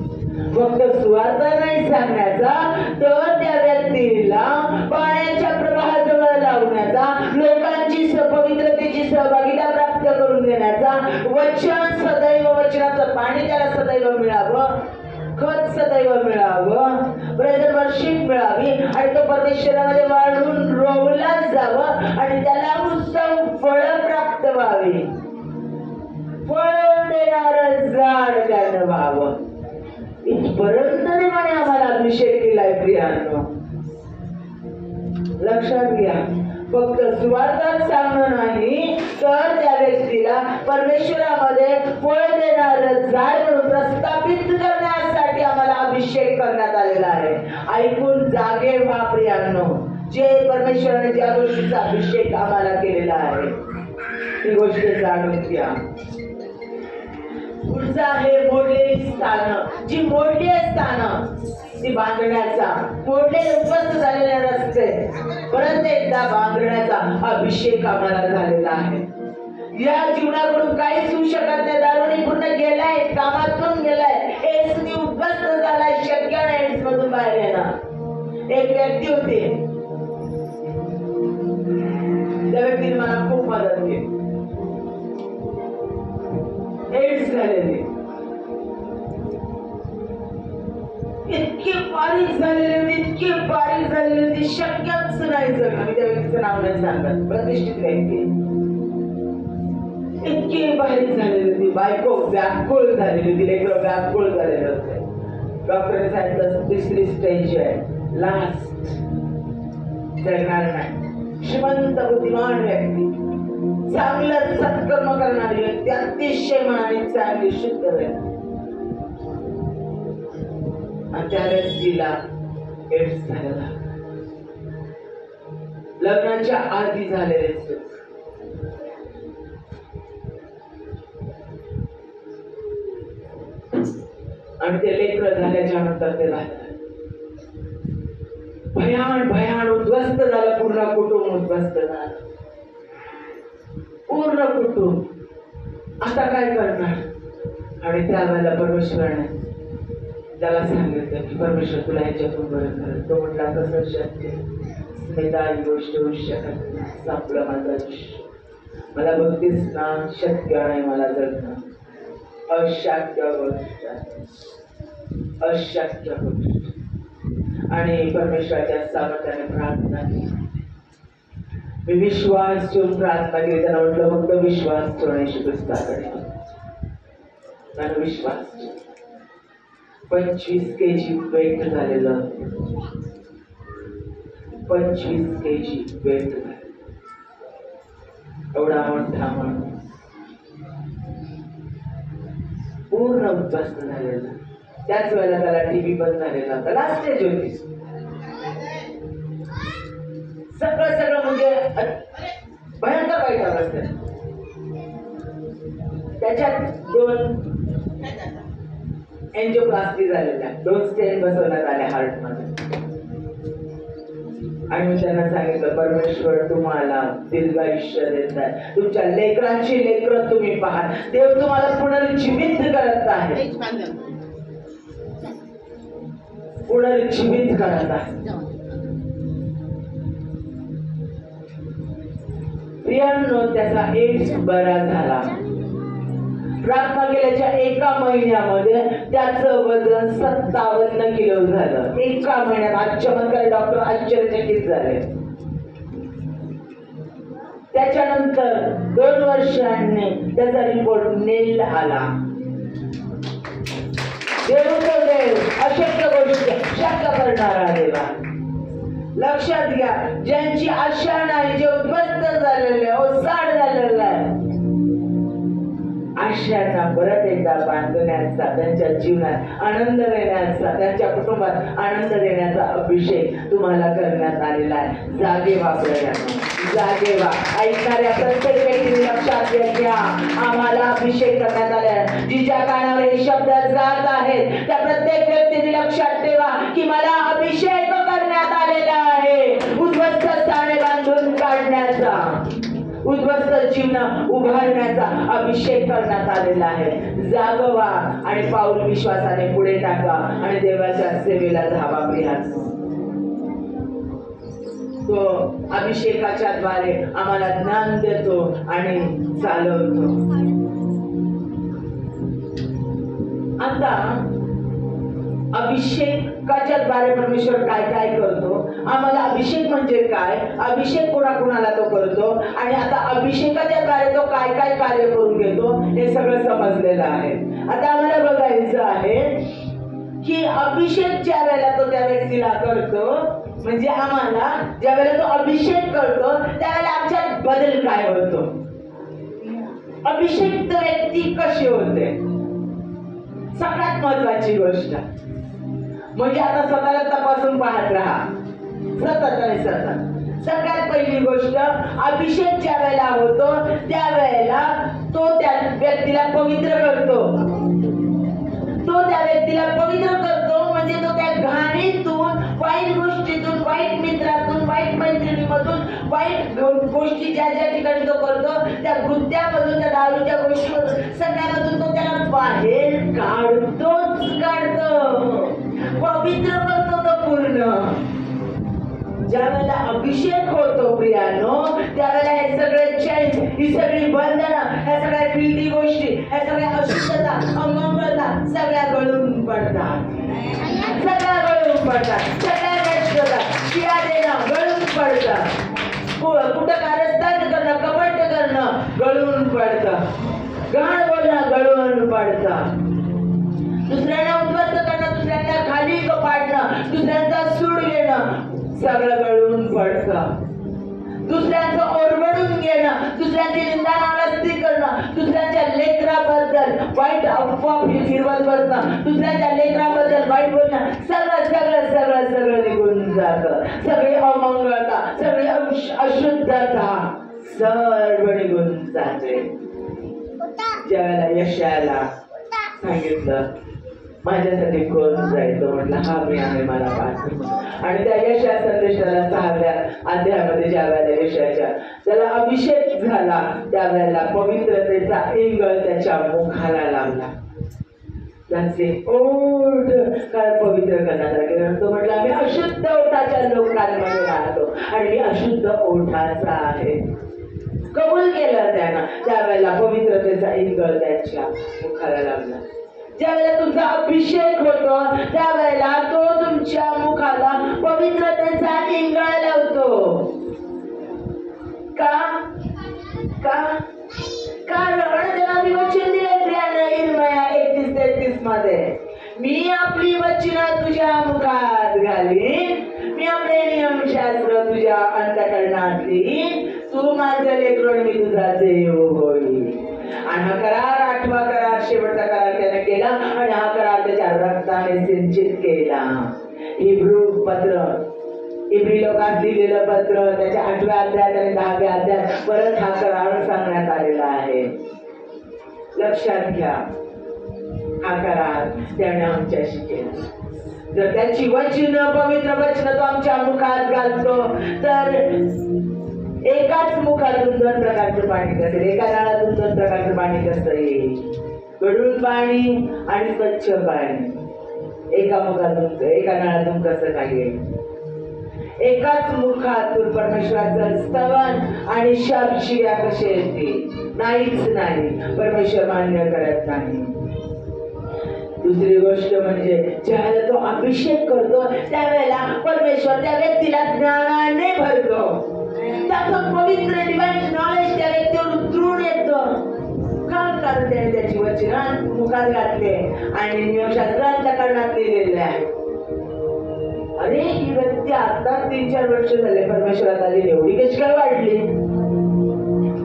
फक्त सुवार्ता नाही सांगण्याचा, तर त्या व्यक्तीला पाण्याच्या प्रवाहाजवळ लावण्याचा, लोकांची पवित्रतेची सहभागिता प्राप्त करून देण्याचा, वचन सदैव, वचनाचं पाणी त्याला सदैव मिळावं, खत सदैव मिळावं, प्रेझेंट वर्शिप मिळावी आणि तो परमेश्वरामध्ये वाढून रोवला जावं आणि त्याला उत्तम फळ प्राप्त व्हावी, फळ देणारं झाड त्यानं व्हावं. इथपर्यंत देवाने आम्हाला अभिषेक केलाय प्रियांनो. लक्षात घ्या, फक्त सुवार्ता सांगणं नाही, तर त्या व्यक्तीला परमेश्वरामध्ये फळ देणारं झाड म्हणून प्रस्थापित करण्यासाठी साठी आम्हाला अभिषेक करण्यात आलेला आहे. ऐकून जागे व्हा प्रियांनो, जे परमेश्वराने ज्या गोष्टीचा अभिषेक आम्हाला केलेला आहे ती गोष्ट जाणून घ्या. पुढचा आहे मोडलेली स्थानं. जी मोडली स्थानं ती बांधण्याचा, मोडलेले उपस्थित झालेले रस्ते परत एकदा बांधण्याचा अभिषेक आम्हाला झालेला आहे. या जीवनाकडून काहीच होऊ शकत नाही. दारूने पूर्ण गेलाय, कामातून गेलाय, एड्स उपस्थित झालाय, शक्य नाही एड्स मधून बाहेर येणं. एक व्यक्ती होती, त्या व्यक्तीने मला खूप मदत केली. एड्स झालेली, इतकी बारीक झालेली होती, इतकी बारीक झालेली होती, शक्यच नाही जगणं. मी त्या व्यक्तीचं नाव नाही सांगत, प्रतिष्ठित व्यक्ती. इतकी बारीक झालेली होती, बायको व्याकुळ झालेली होती, लेकरं व्याकुळ झालेले होते. डॉक्टरने सांगितलं तिसरी स्टेज आहे, लास्ट, जगणार नाही. श्रीमंत बुद्धिमान व्यक्ती, चांगलं सत्कर्म करणारी व्यक्ती, अतिशय मनाने चांगली शुद्ध व्यक्ती, आणि त्या व्यक्तीला एड्स झालेला. लग्नाच्या आधी झालेले सुख, आणि ते लेकर झाल्याच्या नंतर ते झालं भयान उद्ध्वस्त झालं. पूर्ण कुटुंब उद्ध्वस्त झालं, पूर्ण कुटुंब. आता काय करणार? आणि त्यावेळेला परमेश्वराने त्याला सांगितलं की परमेश्वर तुला याच्यातून बरं करेल. तो म्हटला कसं शक्य? स्मिता ही गोष्ट होऊ शकत नाही, संपलं माझं आयुष्य. मला बघतीस ना, शक्य नाही मला जगणं, अशक्य गोष्ट, अशक्य गोष्ट. आणि परमेश्वराच्या सामर्थ्याने प्रार्थना केली. मी विश्वास ठेवून प्रार्थना केली. त्यांना म्हटलं फक्त विश्वास ठेवणे येशू ख्रिस्ताकडे. त्यानं विश्वास 25 kg वेट झालेलं, 25 kg वेट झालं. एवढा मोठा माणूस पूर्ण उद्ध्वस्त झालेला. त्याच वेळेला त्याला टीबी पण झालेला होता. लास्ट स्टेज होती. सगळं म्हणजे भयंकर वाईट अवस्था. त्याच्यात 2 एंजिओप्लास्टी झालेल्या, 2 स्टेन बसवण्यात आल्या हार्ट मध्ये. आणि मी त्यांना सांगितलं परमेश्वर तुम्हाला दीर्घ आयुष्य देत आहे. तुमच्या लेकरांची लेकरं तुम्ही पहा, देव तुम्हाला पुनर्जीवित करत आहे, पुनर्जीवित करत आहे. प्रियांनो, त्याचा एड्स बरा झाला. प्रार्थना केल्याच्या 1 महिन्यामध्ये त्याचं वजन 57 किलो झालं. 1 महिन्यात. आज चमत्कार, डॉक्टर आश्चर्यचकित झाले. त्याच्यानंतर 2 वर्षांनी त्याचा रिपोर्ट नेल आला. देव अशक्य गोष्ट शक्य करणारा देवा. लक्षात घ्या, ज्यांची आशा नाही, जे उद्ध्वस्त झालेले, ओसाड झालेले आहे, आशांना परत एकदा बांधण्याचा, त्यांच्या जीवनात आनंद देण्याचा, त्यांच्या कुटुंबात आनंद देण्याचा अभिषेक तुम्हाला करण्यात आलेला आहे. जागे व्हा प्रियांनो, जागे व्हा. ऐकणाऱ्या प्रत्येक व्यक्तीने लक्षात घ्या, आम्हाला अभिषेक करण्यात आला. जिच्या कानावर हे शब्द जात आहेत त्या प्रत्येक व्यक्तीने लक्षात ठेवा की मला अभिषेक करण्यात आलेला आहे. उद्ध्वस्त स्थाने बांधून काढण्याचा, उद्ध्वस्त जीवन उभारण्याचा अभिषेक करण्यात आलेला आहे. जागवा आणि पाऊल विश्वासाने पुढे टाका आणि देवाच्या सेवेला धावा. प्रियांनो, तो अभिषेकाच्या द्वारे आम्हाला ज्ञान देतो आणि चालवतो. आता अभिषेकाच्या द्वारे परमेश्वर काय काय करतो, आम्हाला अभिषेक म्हणजे काय, अभिषेक कोणाकोणाला तो करतो, आणि आता अभिषेकाच्या द्वारे तो काय काय कार्य करून घेतो हे सगळं समजलेलं आहे. आता आम्हाला बघायचं आहे की अभिषेक ज्या वेळेला तो त्या व्यक्तीला करतो, म्हणजे आम्हाला ज्या वेळेला तो अभिषेक करतो त्यावेळेला आमच्यात बदल काय होतो, अभिषेक व्यक्ती कशी होते. सगळ्यात महत्वाची गोष्ट, म्हणजे आता स्वतःला तपासून पाहत राहा सतत आणि सतत. सगळ्यात पहिली गोष्ट, अभिषेक ज्या वेळेला होतो त्यावेळेला तो त्या व्यक्तीला पवित्र करतो. तो त्या व्यक्तीला पवित्र करतो म्हणजे तो त्या घाणीतून, वाईट गोष्टीतून, वाईट मित्रातून, वाईट मैत्रिणीमधून, वाईट गोष्टी ज्या ज्या ठिकाणी तो करतो त्या कृत्यामधून, त्या दारूच्या गोष्टीमधून, सगळ्यामधून तो त्याला बाहेर काढतोच काढतो, पवित्र करतो तो पूर्ण. ज्या वेळेला अभिषेक होतो प्रियानो, त्यावेळेला हे सगळे चैन, ही सगळी बंधनं, ह्या सगळ्या फिल्टी गोष्टी, ह्या सगळ्या अशुद्धता, अमंगलता सगळ्या गळून पडतात. सगळ्या गळून पडतात. सगळ्या व्यस्तता, शिया देणं गळून पडतं. कुठं कारस्थान करणं, कपट करणं गळून पडतं. घाण बोलणं गळून पडतं. दुसऱ्यांना उद्ध्वस्त करणं, दुसऱ्यांना खाली पाडणं, दुसऱ्यांचा सूड घेणं सगळं गळून पडतं. दुसऱ्यांचं ओरबडून घेणं, दुसऱ्यांची निंदा नाराजगी करणं, दुसऱ्यांच्या लेकराबद्दल वाईट अफवा फिरवत बसणं, दुसऱ्यांच्या लेकराबद्दल वाईट बोलणं, सगळं सगळं सगळं सगळं निघून जातं. सगळी अमंगलता, सगळी अशुद्धता सर्व निघून जाते. ज्यावेळेला यशाला सांगितलं माझ्यासाठी कोण जायचं, म्हटलं हा मी आहे, मला पाठव. आणि त्या यशा संदेशाला 6व्या अध्यायामध्ये ज्या वेळेला यशाच्या त्याला अभिषेक झाला त्यावेळेला पवित्रतेचा इंगळ त्याच्या मुखाला लागला. त्याचे ओठ काय पवित्र करण्यात आले. तो म्हटला मी अशुद्ध ओठाच्या लोकांमध्ये राहतो आणि मी अशुद्ध ओठाचा आहे. कबूल केलं त्यानं. त्यावेळेला पवित्रतेचा इंगळ त्याच्या मुखाला लागला. ज्यावेळेला तुमचा अभिषेक होतो त्यावेळेला तो तुमच्या मुखाला पवित्रतेचा इंगळ लावतो. का का कारण त्याला मी वचन दिले प्रियानं इर्मया 31:33 मध्ये, मी आपली वचनं तुझ्या मुखात घालीन, मी आपले नियमशास्त्र तुझ्या अंतःकरणातली, तू माझं लेकरून मी तुझा देव होईल. आणि हा करार 8वा करार शेवटचा करार त्याने केला आणि हा करार त्याच्या रक्ताने सिंचित केला. इब्री लोकांना दिलेलं पत्र त्याच्या 8व्या अध्यायात आणि 10व्या अध्यायात परत हा करार सांगण्यात आलेला आहे. लक्षात घ्या, हा करार त्याने आमच्याशी केला. जर त्याची वचन, पवित्र वचन तो आमच्या मुखात घालतो तर एकाच मुखातून 2 प्रकारचं पाणी कसं, एका नळातून 2 प्रकारचं पाणी कसं येईल, गढूळ पाणी आणि स्वच्छ पाणी. एका मुखातून, एका नळातून कसं काय येईल. एकाच मुखातून परमेश्वराचं स्तवन आणि शापशिव्या कसे येतील, नाहीच नाही. परमेश्वर मान्य करत नाही. दुसरी गोष्ट म्हणजे ज्यावेळेला तो अभिषेक करतो त्यावेळेला परमेश्वर त्या व्यक्तीला ज्ञानाने भरतो. त्याचं पवित्र डिवाइन नॉलेज त्या व्यक्तीवर उतरून येतं. कारण त्याने त्याची वचन मुखात घातले आणि नियमशास्त्र अंतःकरणात लिहिलेले आहे. अरे ही व्यक्ती आता 3-4 वर्ष झाले परमेश्वरात आली, एवढी कशी काय वाढली,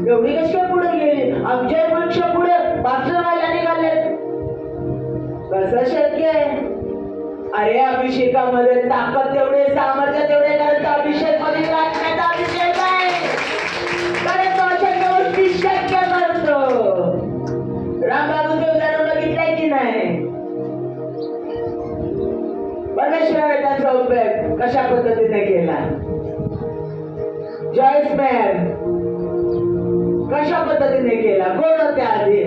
एवढी कशी काय पुढे गेली, आमच्या पेक्षा पुढे पास्टर व्हायला निघाले, कसं शक्य आहे. अरे अभिषेकामध्ये ताकद तेवढे, सामर्थ्य तेवढे, कारण तो अभिषेक मध्ये वाटण्याचा अभिषेक आहे, कारण तो अशा गोष्टी शक्य करतो. रामबाबूचं उदाहरण बघितलंय की नाही. परमेश्वराने त्यांचा उपयोग कशा पद्धतीने केला. जॉयस मेयर कशा पद्धतीने केला, कोण होते आधी,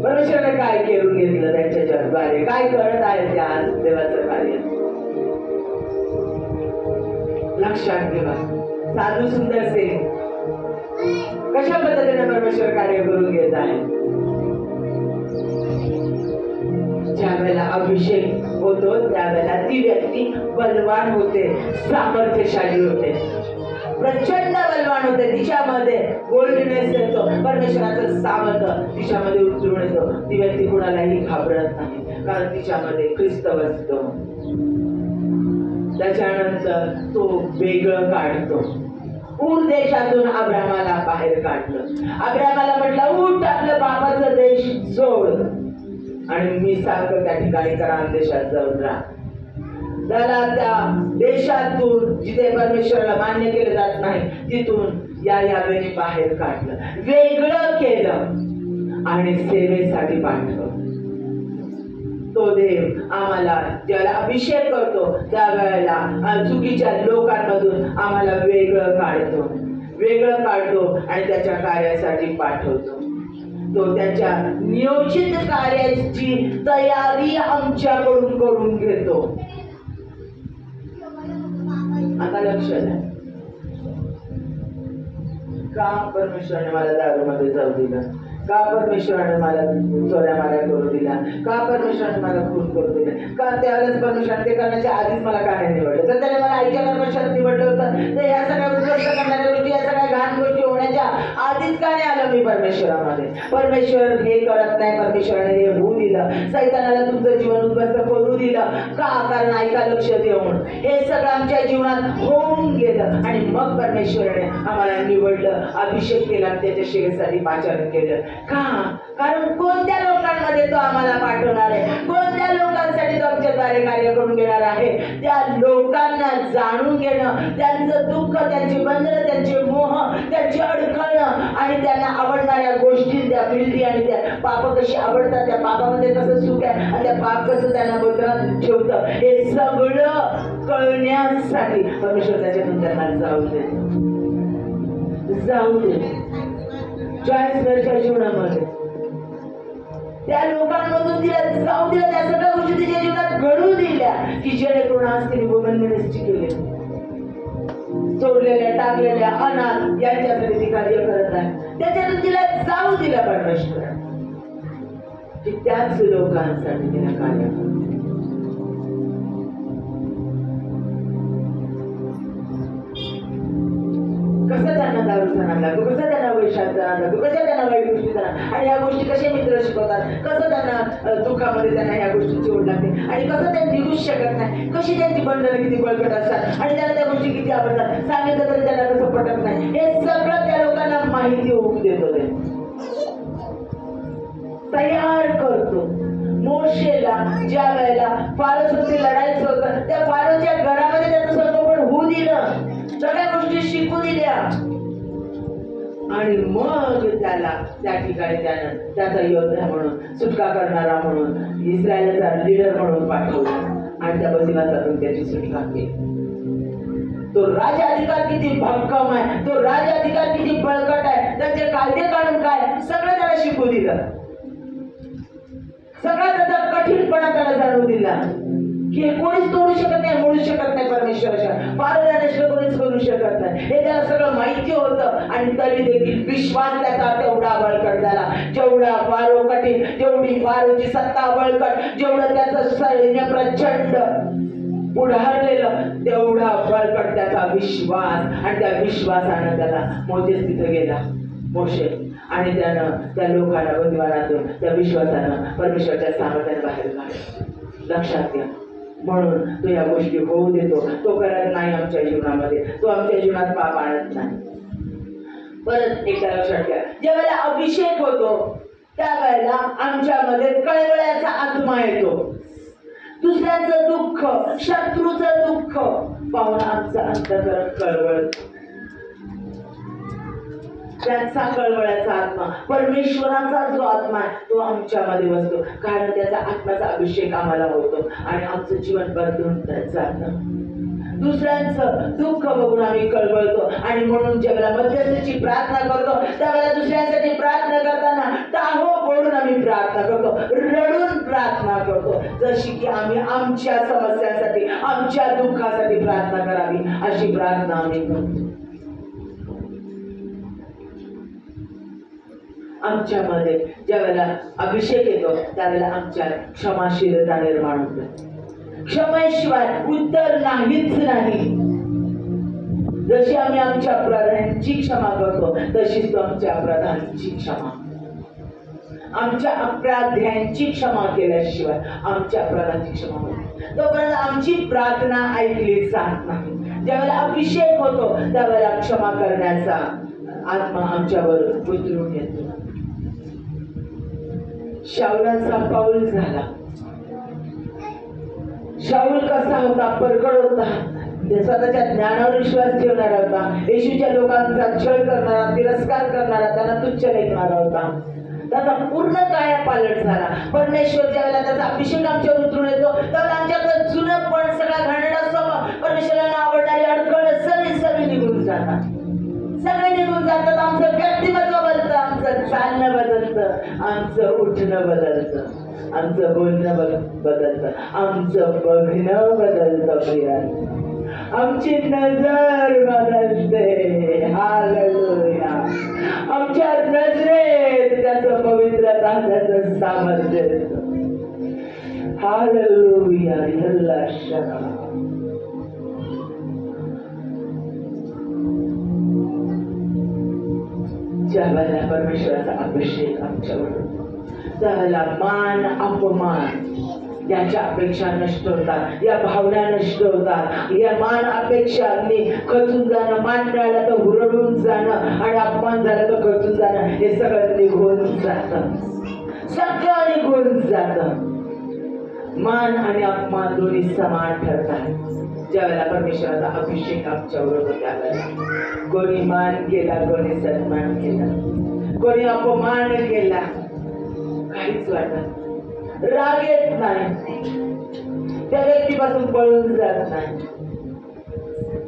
परमेश्वराने काय करून घेतलं त्यांच्या जगद्वारे, काय करत आहे त्या आज देवाचं कार्य. लक्षात ठेवा. साधू सुंदर सिंग कशा पद्धतीने परमेश्वर कार्य करून घेत आहे. ज्या वेळेला अभिषेक होतो त्यावेळेला ती व्यक्ती बलवान होते, सामर्थ्यशाली होते, प्रचंड बलवान होते. तिच्यामध्ये बोल्डनेस येतो, परमेश्वराचं सामर्थ्य तिच्यामध्ये उतरून येतो. ती व्यक्ती कुणालाही घाबरत नाही, कारण तिच्यामध्ये ख्रिस्त असतो. त्याच्यानंतर तो वेगळं काढतो. ऊर देशातून अब्रामाला बाहेर काढलं. अब्रामाला म्हटलं उठ, आपलं बापाचं देश सोड आणि मी सारखं त्या ठिकाणी करार देशात जाऊन राहा. त्याला त्या देशातून जिथे परमेश्वराला मान्य केलं जात नाही तिथून यावेने बाहेर काढलं, वेगळं केलं आणि सेवेसाठी पाठवलं. तो देव आम्हाला ज्याला अभिषेक करतो त्यावेळेला चुकीच्या लोकांमधून आम्हाला वेगळं काढतो आणि त्याच्या कार्यासाठी पाठवतो. तो त्याच्या नियोजित कार्याची तयारी आमच्याकडून करून घेतो. आता लक्ष द्या, का परमेश्वराने मला दारूमध्ये जाऊ दिलं, का परमेश्वराने मला चोऱ्या माऱ्या करू दिल्या, का परमेश्वराने मला खून करू दिले, का त्यावेळेस परमेश्वराने ते करण्याच्या आधीच मला का नाही निवडलं. तर त्याने मला आईच्या गर्भात निवडलं होतं, तर या सगळ्या उद्ध्वस्त करणाऱ्या गोष्टी, या सगळ्या घाण गोष्टी होण्याच्या आधीच का नाही आलं मी परमेश्वरामध्ये. परमेश्वर हे करत नाही, परमेश्वराने हे होऊ दिलं, सैतानाला तुमचं जीवन उद्ध्वस्त करू दिलं का, कारण ऐका लक्ष देऊन हे सगळं आमच्या जीवनात होऊन गेलं आणि मग परमेश्वराने आम्हाला निवडलं, अभिषेक केला, त्याच्या सेवेसाठी पाचारण केलं. का, कारण कोणत्या लोकांमध्ये तो आम्हाला पाठवणार आहे, कोणत्या लोकांसाठी तो आमच्याद्वारे कार्य करून घेणार आहे, त्या लोकांना जाणून घेणं, त्यांचं दुःख, त्यांची बंधनं, त्यांचे मोह, त्यांची अडखळणं आणि त्यांना आवडणाऱ्या गोष्टी, त्या पिंडी आणि त्या पाप कशी आवडतात, त्या पापामध्ये कसं सुख आहे आणि त्या पाप कसं त्यांना बंधनात ठेवतं, हे सगळं कळण्यासाठी परमेश्वर त्याच्यातून त्यांना जाऊ दे 40 वर्षाच्या जीवनामध्ये त्या लोकांमधून तिला जाऊ दिलं, त्या सगळ्या गोष्टी तिच्या जीवनात घडू दिल्या की जेणेकरून आज तिने वुमन मिनिस्ट्री केली. सोडलेल्या, टाकलेल्या, अनाथ यांच्यासाठी ती कार्य करत आहे. त्याच्यातून तिला जाऊ दिला परमेश्वर की त्याच लोकांसाठी तिला कार्य करत. कसं त्यांना दारूचा नाद लागतो, कसं त्यांना वैशाचा नाद लागतो, कसं त्यांना वाईट गोष्टीचा नाद, आणि या गोष्टी कसे मित्र शिकवतात, कसं त्यांना दुःखामध्ये त्यांना या गोष्टीची ओढ लागते आणि कसं ते निघूच शकत नाही, कशी त्यांची बंधनं किती बळकट असतात आणि त्यांना त्या गोष्टी किती आवडतात, सांगितलं तरी त्यांना कसं पटत नाही. हे सगळं त्या लोकांना माहिती होऊन देतो, ते तयार करतो. मोशेला ज्या वेळेला फारोसोबत लढायचं होतं, त्या फारोच्या घरामध्ये त्याचं संगोपन होऊ दिलं, सगळ्या गोष्टी शिकू दिल्या आणि मग त्याला त्या ठिकाणी त्यानं त्याचा योद्धा म्हणून, सुटका करणारा म्हणून, इस्रायलचा लीडर म्हणून पाठवला आणि त्या बंदिवासातून त्याची सुटका केली. तो राजाधिकार किती भक्कम आहे, तो राजाधिकार किती बळकट आहे, त्याचे कायदे काढून काय सगळं त्याला शिकू दिलं, सगळा त्याचा कठीणपणा त्याला जाणू दिला की कोणीच तोडू शकत नाही, मोडू शकत नाही परमेश्वराच्या, पारदर्शक कोणीच करू शकत नाही, हे त्याला सगळं माहिती होतं. आणि तरी देखील विश्वास त्याचा तेवढा बळकट झाला, जेवढा फारो कठीण, जेवढी फारोची सत्ता बळकट, जेवढं त्याचं सैन्य प्रचंड पुढारलेलं, तेवढा बळकट त्याचा विश्वास. आणि त्या विश्वासानं त्याला मोसेस तिथं गेला, मोशे, आणि त्यानं त्या लोकांना बंदिवानातून त्या विश्वासानं परमेश्वराच्या सामर्थ्याने बाहेर काढलं. लक्षात घ्या, म्हणून तो या गोष्टी होऊ देतो, तो करत नाही आमच्या जीवनामध्ये, तो आमच्या जीवनात पाप आणत नाही. परत एकदा लक्षात घ्या, ज्या वेळेला अभिषेक होतो त्यावेळेला आमच्यामध्ये कळवळ्याचा आत्मा येतो. दुसऱ्याचं दुःख, शत्रूचं दुःख पाहून आमचं अंतःकरण कळवळतं. त्याचा कळवळ्याचा आत्मा, परमेश्वराचा जो आत्मा आहे तो आमच्यामध्ये बसतो, कारण त्याचा आत्म्याचा अभिषेक आम्हाला होतो आणि आमचं जीवन बदलून जातं. दुसऱ्यांचं दुःख बघून आम्ही कळवळतो आणि म्हणून ज्यावेळेला मध्यस्थीची प्रार्थना करतो त्यावेळेला दुसऱ्यांसाठी प्रार्थना करताना टाहो बोलून आम्ही प्रार्थना करतो, रडून प्रार्थना करतो, जशी की आम्ही आमच्या समस्यांसाठी, आमच्या दुःखासाठी प्रार्थना करावी अशी प्रार्थना आम्ही करतो. आमच्यामध्ये ज्या वेळेला अभिषेक येतो त्यावेळेला आमच्या क्षमाशीलता निर्माण होते. क्षमेशिवाय उत्तर नाहीच नाही. जशी आम्ही आमच्या अपराधांची क्षमा करतो तशीच तो आमच्या अपराधांची क्षमा, आमच्या अपराध्यांची क्षमा केल्याशिवाय आमच्या अपराधांची क्षमा होते. तोपर्यंत आमची प्रार्थना ऐकली जात नाही. ज्यावेळेला अभिषेक होतो त्यावेळेला क्षमा करण्याचा आत्मा आमच्यावर उतरून येतो. शाऊलाचा पाऊल झाला, शाऊल कसा होता? परखड होता, स्वतःच्या ज्ञानावर विश्वास ठेवणारा होता, येशूच्या लोकांचा छळ करणारा, तिरस्कार करणारा, त्यांना तुच्छ लेखणारा होता. त्याचा पूर्ण कायापालट झाला. परमेश्वर ज्या वेळेला त्याचा अभिषेक आमच्यावर उतरून येतो त्यावेळेला आमच्याकडे जुनं पण सगळा घाणेरडा स्वभाव, परमेश्वराला आवडणारी अडखळ सगळी निघून जातात, सगळे निघून जातात. आमचं व्यक्तिमत्व बदलतं, आमचं चालणं बदलतं, आमचं उठणं बदलतं, आमचं बोलणं बदलतं, आमचं बघणं बदलतं. प्रियांनो, आमची नजर बदलते. हालेलुया. आमच्या नजरेत त्याचं पवित्रता, त्याचं सामर्थ्य. हालेलुया. ज्यावेळेला परमेश्वराचा अभिषेक आमच्यावर, त्यावेळेला मान अपमान याच्या अपेक्षा नष्ट होतात, या भावना नष्ट होतात. या मान अपेक्षा खचून जाणं, मान मिळाला तर हुरळून जाणं आणि अपमान झालं तर खचून जाणं, हे सगळं निघून जातं, सगळं निघून जातं. मान आणि अपमान दोन्ही समान ठरतात. ज्यावेळेला परमेश्वराचा अभिषेक आमच्यावर होतो त्यावेळेला कोणी मान केला, कोणी सन्मान केला, कोणी अपमान केला, काहीच वाटत, राग येत नाही, त्या व्यक्तीपासून पळून जात नाही,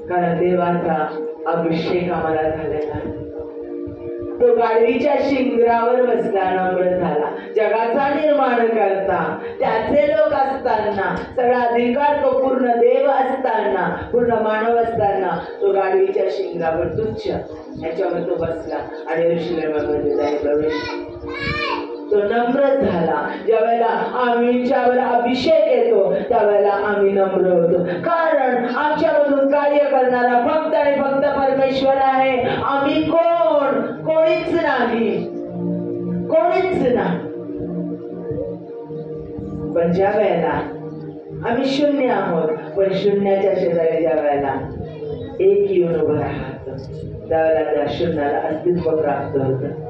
कारण देवाचा अभिषेक आम्हाला झालेला. तो गाढवीच्या शिंगरावर बसला, नम्र झाला, जगाचा निर्माण करता, त्याचे लोक असताना, सगळा अधिकार तो पूर्ण देव असताना, पूर्ण मानव असताना, तो गाढवीच्या शिंगरावर तुच्छ याच्यावर तो बसला आणि यरूशलेमामध्ये जाई प्रवेश. तो नम्र झाला. ज्यावेळेला आमच्यावर अभिषेक येतो त्यावेळेला आम्ही नम्र होतो, कारण आमच्यामधून कार्य करणारा फक्त आणि फक्त परमेश्वर आहे. आम्ही कोण? कोणीच नाही, कोणीच नाही. पण ज्या वेळेला आम्ही शून्य आहोत, पण शून्याच्या शेजारी ज्या वेळेला एक येऊन उभं राहतो त्यावेळेला त्या शून्याला अस्तित्व प्राप्त होतं.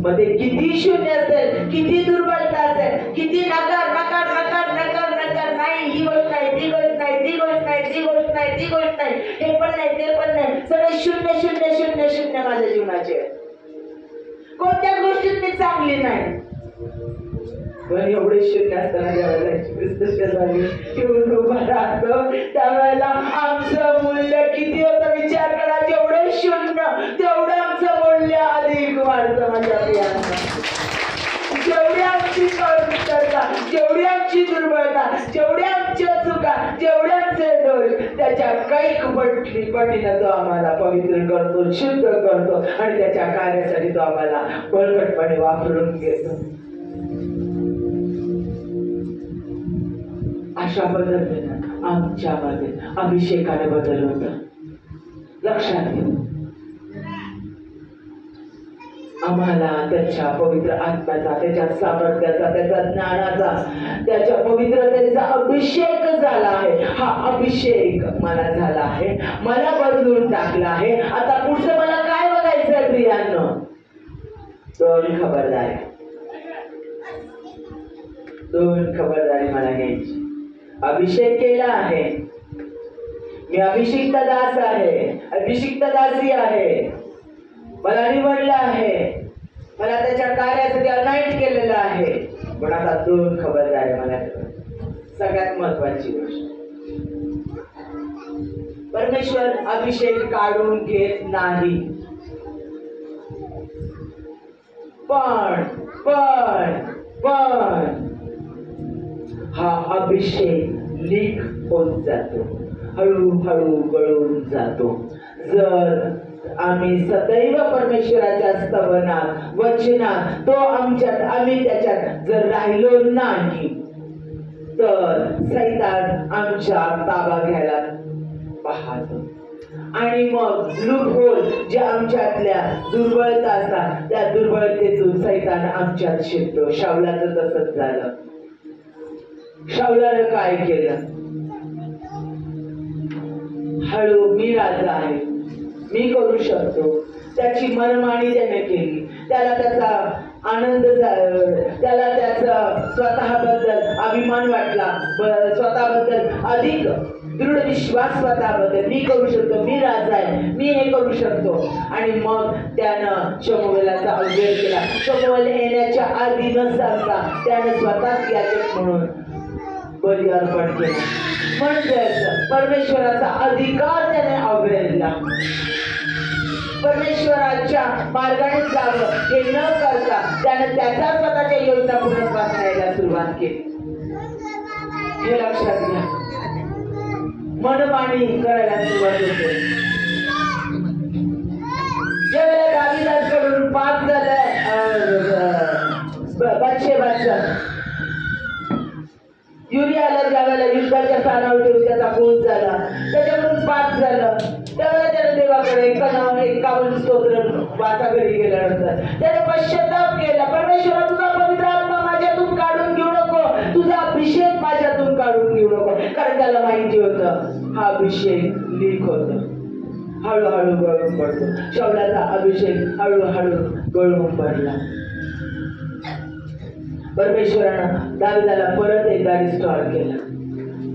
मग ते किती शून्य असेल, किती दुर्बलता असेल, किती नकार नकार नकार नकार नकार, नाही ही गोष्ट नाही, ती गोष्ट नाही, ती गोष्ट नाही, ती गोष्ट नाही, ती गोष्ट नाही, हे पण नाही, ते पण नाही, सगळे शून्य शून्य शून्य शून्य माझ्या जीवनाचे. कोणत्याच गोष्टीत मी चांगली नाही. पण एवढे शून्य असताना ज्यावेळेला येऊन उभा राहतो त्यावेळेला आमचं मूल्य किती होतं विचार करा. जेवढे शून्य तेवढं आमचं मूल्य अधिक वाढतं. माझ्या प्रियांना, जेवढी आमची कमतरता, जेवढी आमची दुर्बलता, जेवढ्या आमच्या चुका, जेवढे आमचे दोष, त्याच्या कैक पटीनं तो आम्हाला पवित्र करतो, शुद्ध करतो आणि त्याच्या कार्यासाठी तो आम्हाला बळकटपणे वापरून घेतो. अशा पद्धतीनं आमच्यामध्ये अभिषेकाने बदल होतं. लक्षात घ्या, आम्हाला त्याच्या पवित्र आत्म्याचा, त्याच्या सामर्थ्याचा, त्याच्या ज्ञानाचा, त्याच्या पवित्रतेचा अभिषेक झाला आहे. हा अभिषेक मला झाला आहे, मला बदलून टाकला आहे. आता पुढचं मला काय बघायचंय प्रियांनो? दोन खबरदारी मला घ्यायची. अभिषेक केला आहे, मी अभिषिक्त दास आहे, अभिषिक्त दासी आहे, मला निवडलं आहे, मला त्याच्या कार्यासाठी अनाईट केलेलं आहे. पण आता दोन खबरदारी मला. सगळ्यात महत्वाची गोष्ट, परमेश्वर अभिषेक काढून घेत नाही, पण पण पण हा अभिषेक लीक होत जातो, हळूहळू गळून जातो. जर आम्ही सदैव परमेश्वराच्या स्तवनात, वचनात, तो आमच्यात, आम्ही त्याच्यात जर राहिलो नाही तर सैतान आमच्या ताबा घ्यायला पाहतो आणि मग लूपहोल जे आमच्यातल्या दुर्बलता असतात त्या दुर्बलतेतून सैतान आमच्यात शिरतो. शाऊलाचं तसंच झालं. शाऊलानं काय केलं? हळू, मी राजा आहे, मी करू शकतो, त्याची मनमानी त्याने केली, त्याला त्याचा आनंद त्याला त्याचा स्वतःबद्दल अभिमान वाटला, स्वतःबद्दल अधिक दृढ विश्वास स्वतःबद्दल, मी करू शकतो, मी राजा आहे, मी हे करू शकतो. आणि मग त्यानं शमूएलाचा अवघेर केला. शमूएल येण्याच्या आधी न सांगता त्यानं स्वतःच याचक म्हणून बळी अर्पण केला. म्हणजेच परमेश्वराचा अधिकार त्याने अवघडला. परमेश्वराच्या मार्गाने जावं हे न करता त्याने त्याच्या स्वतःच्या योजना पूर्णत्वास न्यायला सुरुवात केली. हे लक्षात घ्या. मनमानी करायला सुरुवात होते. ज्यावेळेला दाविदाकडून पाप झालं बत्शेबाचं, युरियाला ज्यावेळेला युद्धाच्या स्थानावर ठेवून त्याचा खून झाला, त्याच्याकडून पाप झालं, त्यावेळेला त्याने देवाकडे 51 स्तोत्र वाचा घरी गेल्यानंतर त्याने पश्चाताप केला. परमेश्वरा, तुझा पवित्र आत्मा माझ्यातून काढून घेऊ नको, तुझा अभिषेक माझ्यातून काढून घेऊ नको. कारण त्याला माहिती होतं हा अभिषेक लीक होतो, हळूहळू गळून पडतो. शाऊलाचा अभिषेक हळूहळू गळून पडला. परमेश्वरानं दाविदाला परत एकदा रिस्टोर केला.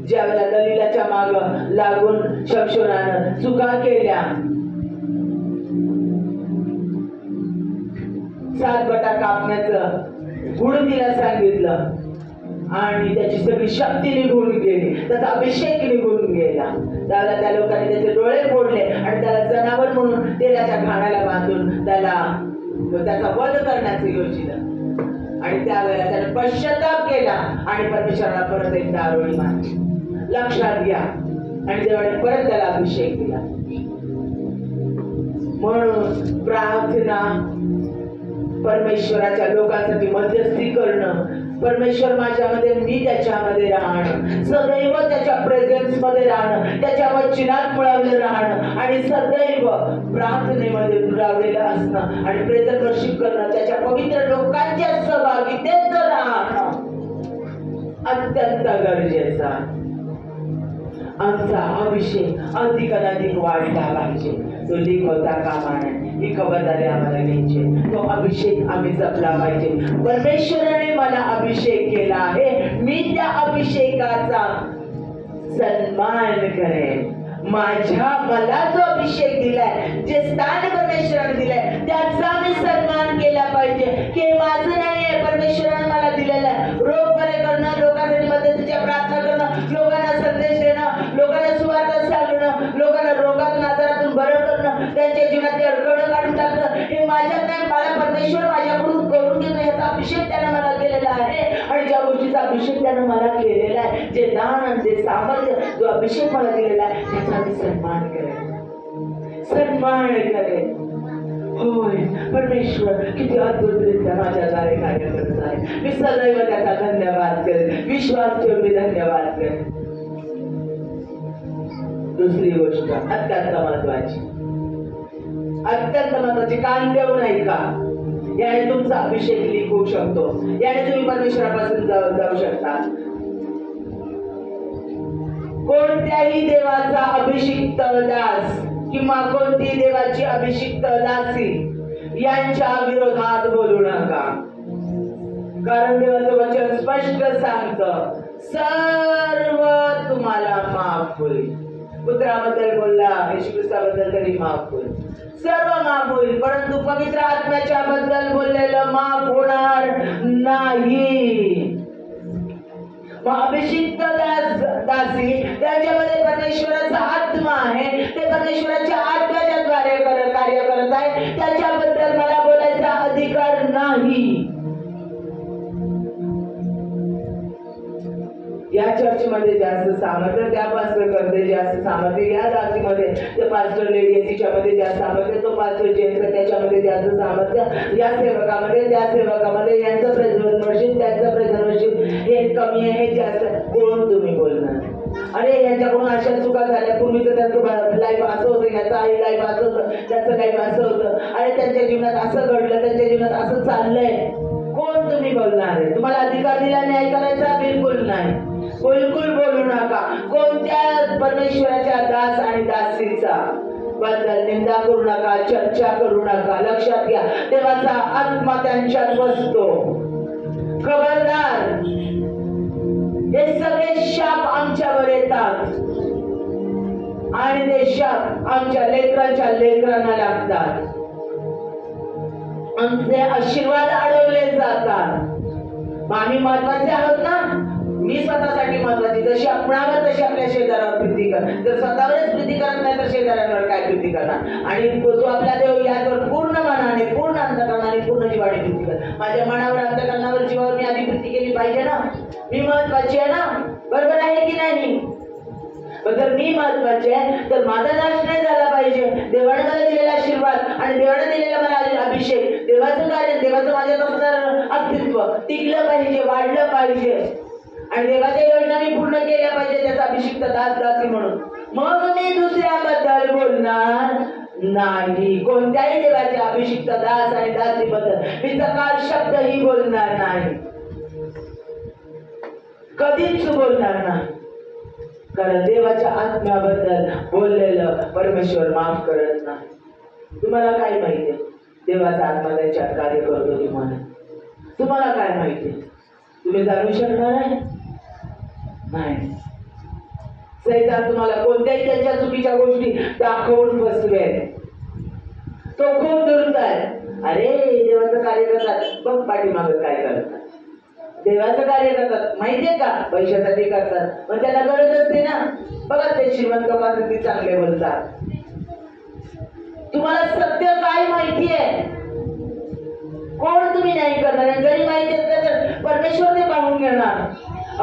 ज्यावेळेला दलीलाच्या माग लागून शमशोनानं चुका केल्या, 7 बटा कापण्याचं गुण तिला सांगितलं आणि त्याची सगळी शक्ती निघून गेली, त्याचा अभिषेक निघून गेला. त्यावेळेला त्या लोकांनी त्याचे डोळे फोडले आणि त्याला जनावर म्हणून तेलाच्या घाण्याला बांधून त्याचा वध करण्याचं योजिलं. आणि त्यावेळेला त्याने पश्चाताप केला आणि परमेश्वराला परत एकदा आरोळी मारली. लक्षात घ्या. आणि देवाने परत त्याला अभिषेक दिला. म्हणून प्रार्थना, परमेश्वराच्या लोकांसाठी मध्यस्थी करणं, परमेश्वर माझ्यामध्ये, मी त्याच्यामध्ये राहणं, सदैव त्याच्या प्रेझेन्स मध्ये राहणं, त्याच्या वचनात मुळावलं राहणं आणि सदैव प्रार्थनेमध्ये दुरावलेलं असणं आणि प्रेझेंट वर्शिप करणं, त्याच्या पवित्र लोकांच्या सहभागितेत राहणं अत्यंत गरजेचं आहे. आमचा अभिषेक अधिक वाढला पाहिजे. तो लीक होता कामा नये, ही खबरदारी आम्हाला घ्यायची. तो अभिषेक आम्ही जपला पाहिजे. परमेश्वराने मला अभिषेक केला आहे, मी त्या अभिषेकाचा सन्मान करेन. मला जो अभिषेक दिलाय, जे स्थान परमेश्वराने दिलंय, त्याचा मी सन्मान केला पाहिजे. की माझं नाहीये, परमेश्वराने मला दिलेलं आहे. रोग बरे करणं, लोकांसाठी मदतीच्या प्रार्थना करणं, लोकांना संदेश देणं, लोकांना सुवार्ता सांगणं, लोकांना रोगातून आजारातून बरं करणं, त्यांच्या जीवनातले अडचणी काढून टाकणं, हे माझ्यात नाही. मला परमेश्वर माझ्याकडून करून घेणं, याचा अभिषेक त्याने मला केलेला आहे. आणि ज्या गोष्टीचा अभिषेक त्याने मला केलेला आहे, जे दान, जे सामर्थ्य, जो अभिषेक मला दिलेला आहे, त्याचा मी सन्मान करेन, सन्मान करेन. होय, परमेश्वर किती अद्भुतरित्या माझ्याद्वारे कार्य करत आहे. मी सदैव त्याचा धन्यवाद करेन, विश्वास ठेवून मी धन्यवाद करेन. दुसरी गोष्ट अत्यंत महत्वाची, कान देऊ नाही का? याने तुमचा अभिषेक लीक होऊ शकतो. याने तुम्ही परमेश्वरापासून जाऊ शकता. कोणत्याही देवाचा अभिषिक्त दास किंवा कोणती देवाची अभिषिक्त दासी यांच्या विरोधात बोलू नका. कारण देवाचं वचन स्पष्ट सांगतं, सर्व तुम्हाला माफ होईल. पुत्राबद्दल बोलला, येशू ख्रिस्ताबद्दल तरी माफ होईल, सर्व माफ होईल. परंतु पवित्र आत्म्याच्या बद्दल बोललेलं माफ होणार नाही. अभिषिक्त दासी त्यांच्यामध्ये परमेश्वराचा आत्मा आहे, ते परमेश्वराच्या आत्म्याच्या द्वारे कार्य करत आहे. त्याच्याबद्दल मला बोलायचा अधिकार नाही. या चर्चमध्ये जास्त सामर्थ्य, त्या पास्टर करते जास्त सामर्थ्य, या दासीमध्ये ते पास्टर लेडी तिच्यामध्ये जास्त सामर्थ्य, तो पास्टर जेंट्स त्याच्यामध्ये जास्त सामर्थ्य, या सेवकामध्ये त्या सेवकामध्ये यांचं प्रेझर्वेशन त्यांचं प्रेझर्वेशन हे कमी आहे, हे जास्त. कोण तुम्ही बोलणार? अरे यांच्याकडून अशा चुका झाल्या, पूर्वी तर त्यांचं लाईफ असं होतं, याचं आई लाईफ असं होतं, त्याचं लाईफ असं होतं, अरे त्यांच्या जीवनात असं घडलं, त्यांच्या जीवनात असं चाललंय. कोण तुम्ही बोलणार आहे? तुम्हाला अधिकार दिला न्याय करायचा? बिलकुल नाही, बिलकुल बोलू नका. कोणत्या परमेश्वराच्या दास आणि दासीचा बद्दल निंदा करू नका, चर्चा करू नका. लक्षात घ्या, देवाचा आत्मा त्यांच्यात बसतो. खबरदार, हे सगळे शाप आमच्यावर येतात आणि ते शाप आमच्या लेकरांच्या लेकरांना लागतात. आमचे आशीर्वाद अडवले जातात. आम्ही महत्वाचे आहोत ना. मी स्वतःसाठी महत्वाची. जशी आपणावर तशी आपल्या शेजाऱ्यावर प्रीती कर. जर स्वतःवरच प्रीती करत नाही तर शेजाऱ्यांवर काय प्रीती करणार. आणि तो आपला देव यावर पूर्ण मनाने, पूर्ण अंतकरणाने, पूर्ण जीवाने प्रीती कर. माझ्या मनावर, अंतकरणावर, जीवावर मी आधी प्रीती केली पाहिजे ना. मी महत्वाची आहे ना. बरोबर आहे की नाही. जर मी महत्वाचे आहे तर माझा नाश नाही झाला पाहिजे. देवाने मला दिलेला आशीर्वाद आणि देवाने दिलेला मला अभिषेक, देवाचं कार्य, देवाचं माझ्यात असणारं अस्तित्व टिकलं पाहिजे, वाढलं पाहिजे. आणि देवाच्या योजना मी पूर्ण केल्या पाहिजे, त्याचा अभिषिक्त दास दासी म्हणून. मग मी दुसऱ्याबद्दल बोलणार नाही. कोणत्याही देवाच्या अभिषिक्त दास आणि दासीबद्दल मी सकाळ शब्दही बोलणार नाही, कधीच बोलणार नाही. कारण देवाच्या आत्म्याबद्दल बोललेलं परमेश्वर माफ करत नाही. तुम्हाला काय माहिती देवाचा आत्मा त्याच्यात कार्य करतो की म्हणून? तुम्हाला काय माहिती? तुम्ही जाणू शकणार आहे नाही. सैतान तुम्हाला कोणत्याही त्याच्या चुकीच्या गोष्टी दाखवून फसवेल. तो खूप दुर्त आहे. अरे देवाचं कार्य करतात, बघ पाठीमागं काय करतात. देवाचं कार्य करतात माहितीये का? पैशासाठी करतात, पण त्याला गरज असते ना. बघा ते श्रीमंत लोकांचे ते चांगले बोलतात. तुम्हाला सत्य काय माहितीये? कोण तुम्ही नाही करणार. जरी माहिती असलं तर परमेश्वर ते पाहून घेणार.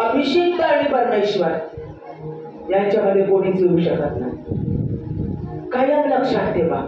अभिषिक्त आणि परमेश्वर यांच्यामध्ये कोणीच येऊ शकत नाही. कायम लक्षात ठेवा,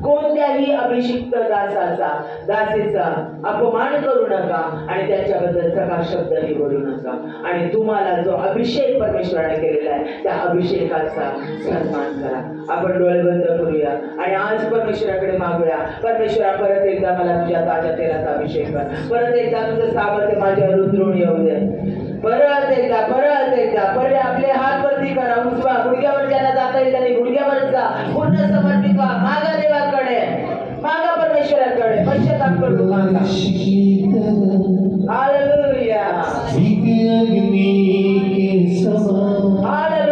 कोणत्याही अभिषिक्त दासाचा, दासीचा अपमान करू नका आणि त्याच्याबद्दल सकाळ शब्दही बोलू नका. आणि तुम्हाला जो अभिषेक परमेश्वराने केलेला आहे त्या अभिषेकाचा सन्मान करा. आपण डोळे बंद करूया आणि आज परमेश्वराकडे मागूया. परमेश्वरा, परत एकदा मला तुझ्या ताज्या तेलाचा अभिषेक कर. परत एकदा तुझं सामर्थ्य माझ्यावर उतरून येऊ दे. परत एकदा परत आपले हात वरती करा, उचवा. गुडघ्यावर ज्यांना जाता येईल त्यांनी गुडघ्यावर जा. पूर्ण समर्पित व्हा. मागा देवाकडे, मागा परमेश्वराकडे, पश्चाताप करू मागा. Hallelujah, hallelujah. मागा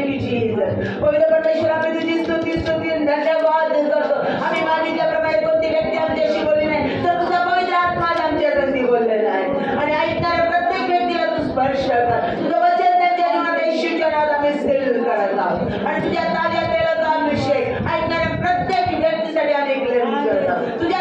थँक यू जीसस. पवित्र परमेश्वर आम्ही तुझी स्तुती धन्यवाद करतो. आम्ही मागितल्याप्रमाणे कोणती व्यक्ती आमच्याशी बोलली नाही तर तुझा पवित्र आत्मा आमच्या संधी बोललेला आहे. आणि ऐकणाऱ्या प्रत्येक व्यक्तीला तू स्पर्श कर. तुझं वचन त्यांच्या जीवनात येशूच्या नावात आम्ही सील करत आहोत. आणि तुझ्या ताज्या तेलाचा अभिषेक ऐकणाऱ्या प्रत्येक व्यक्तीसाठी आम्ही क्लेम करत आहोत. तुझ्या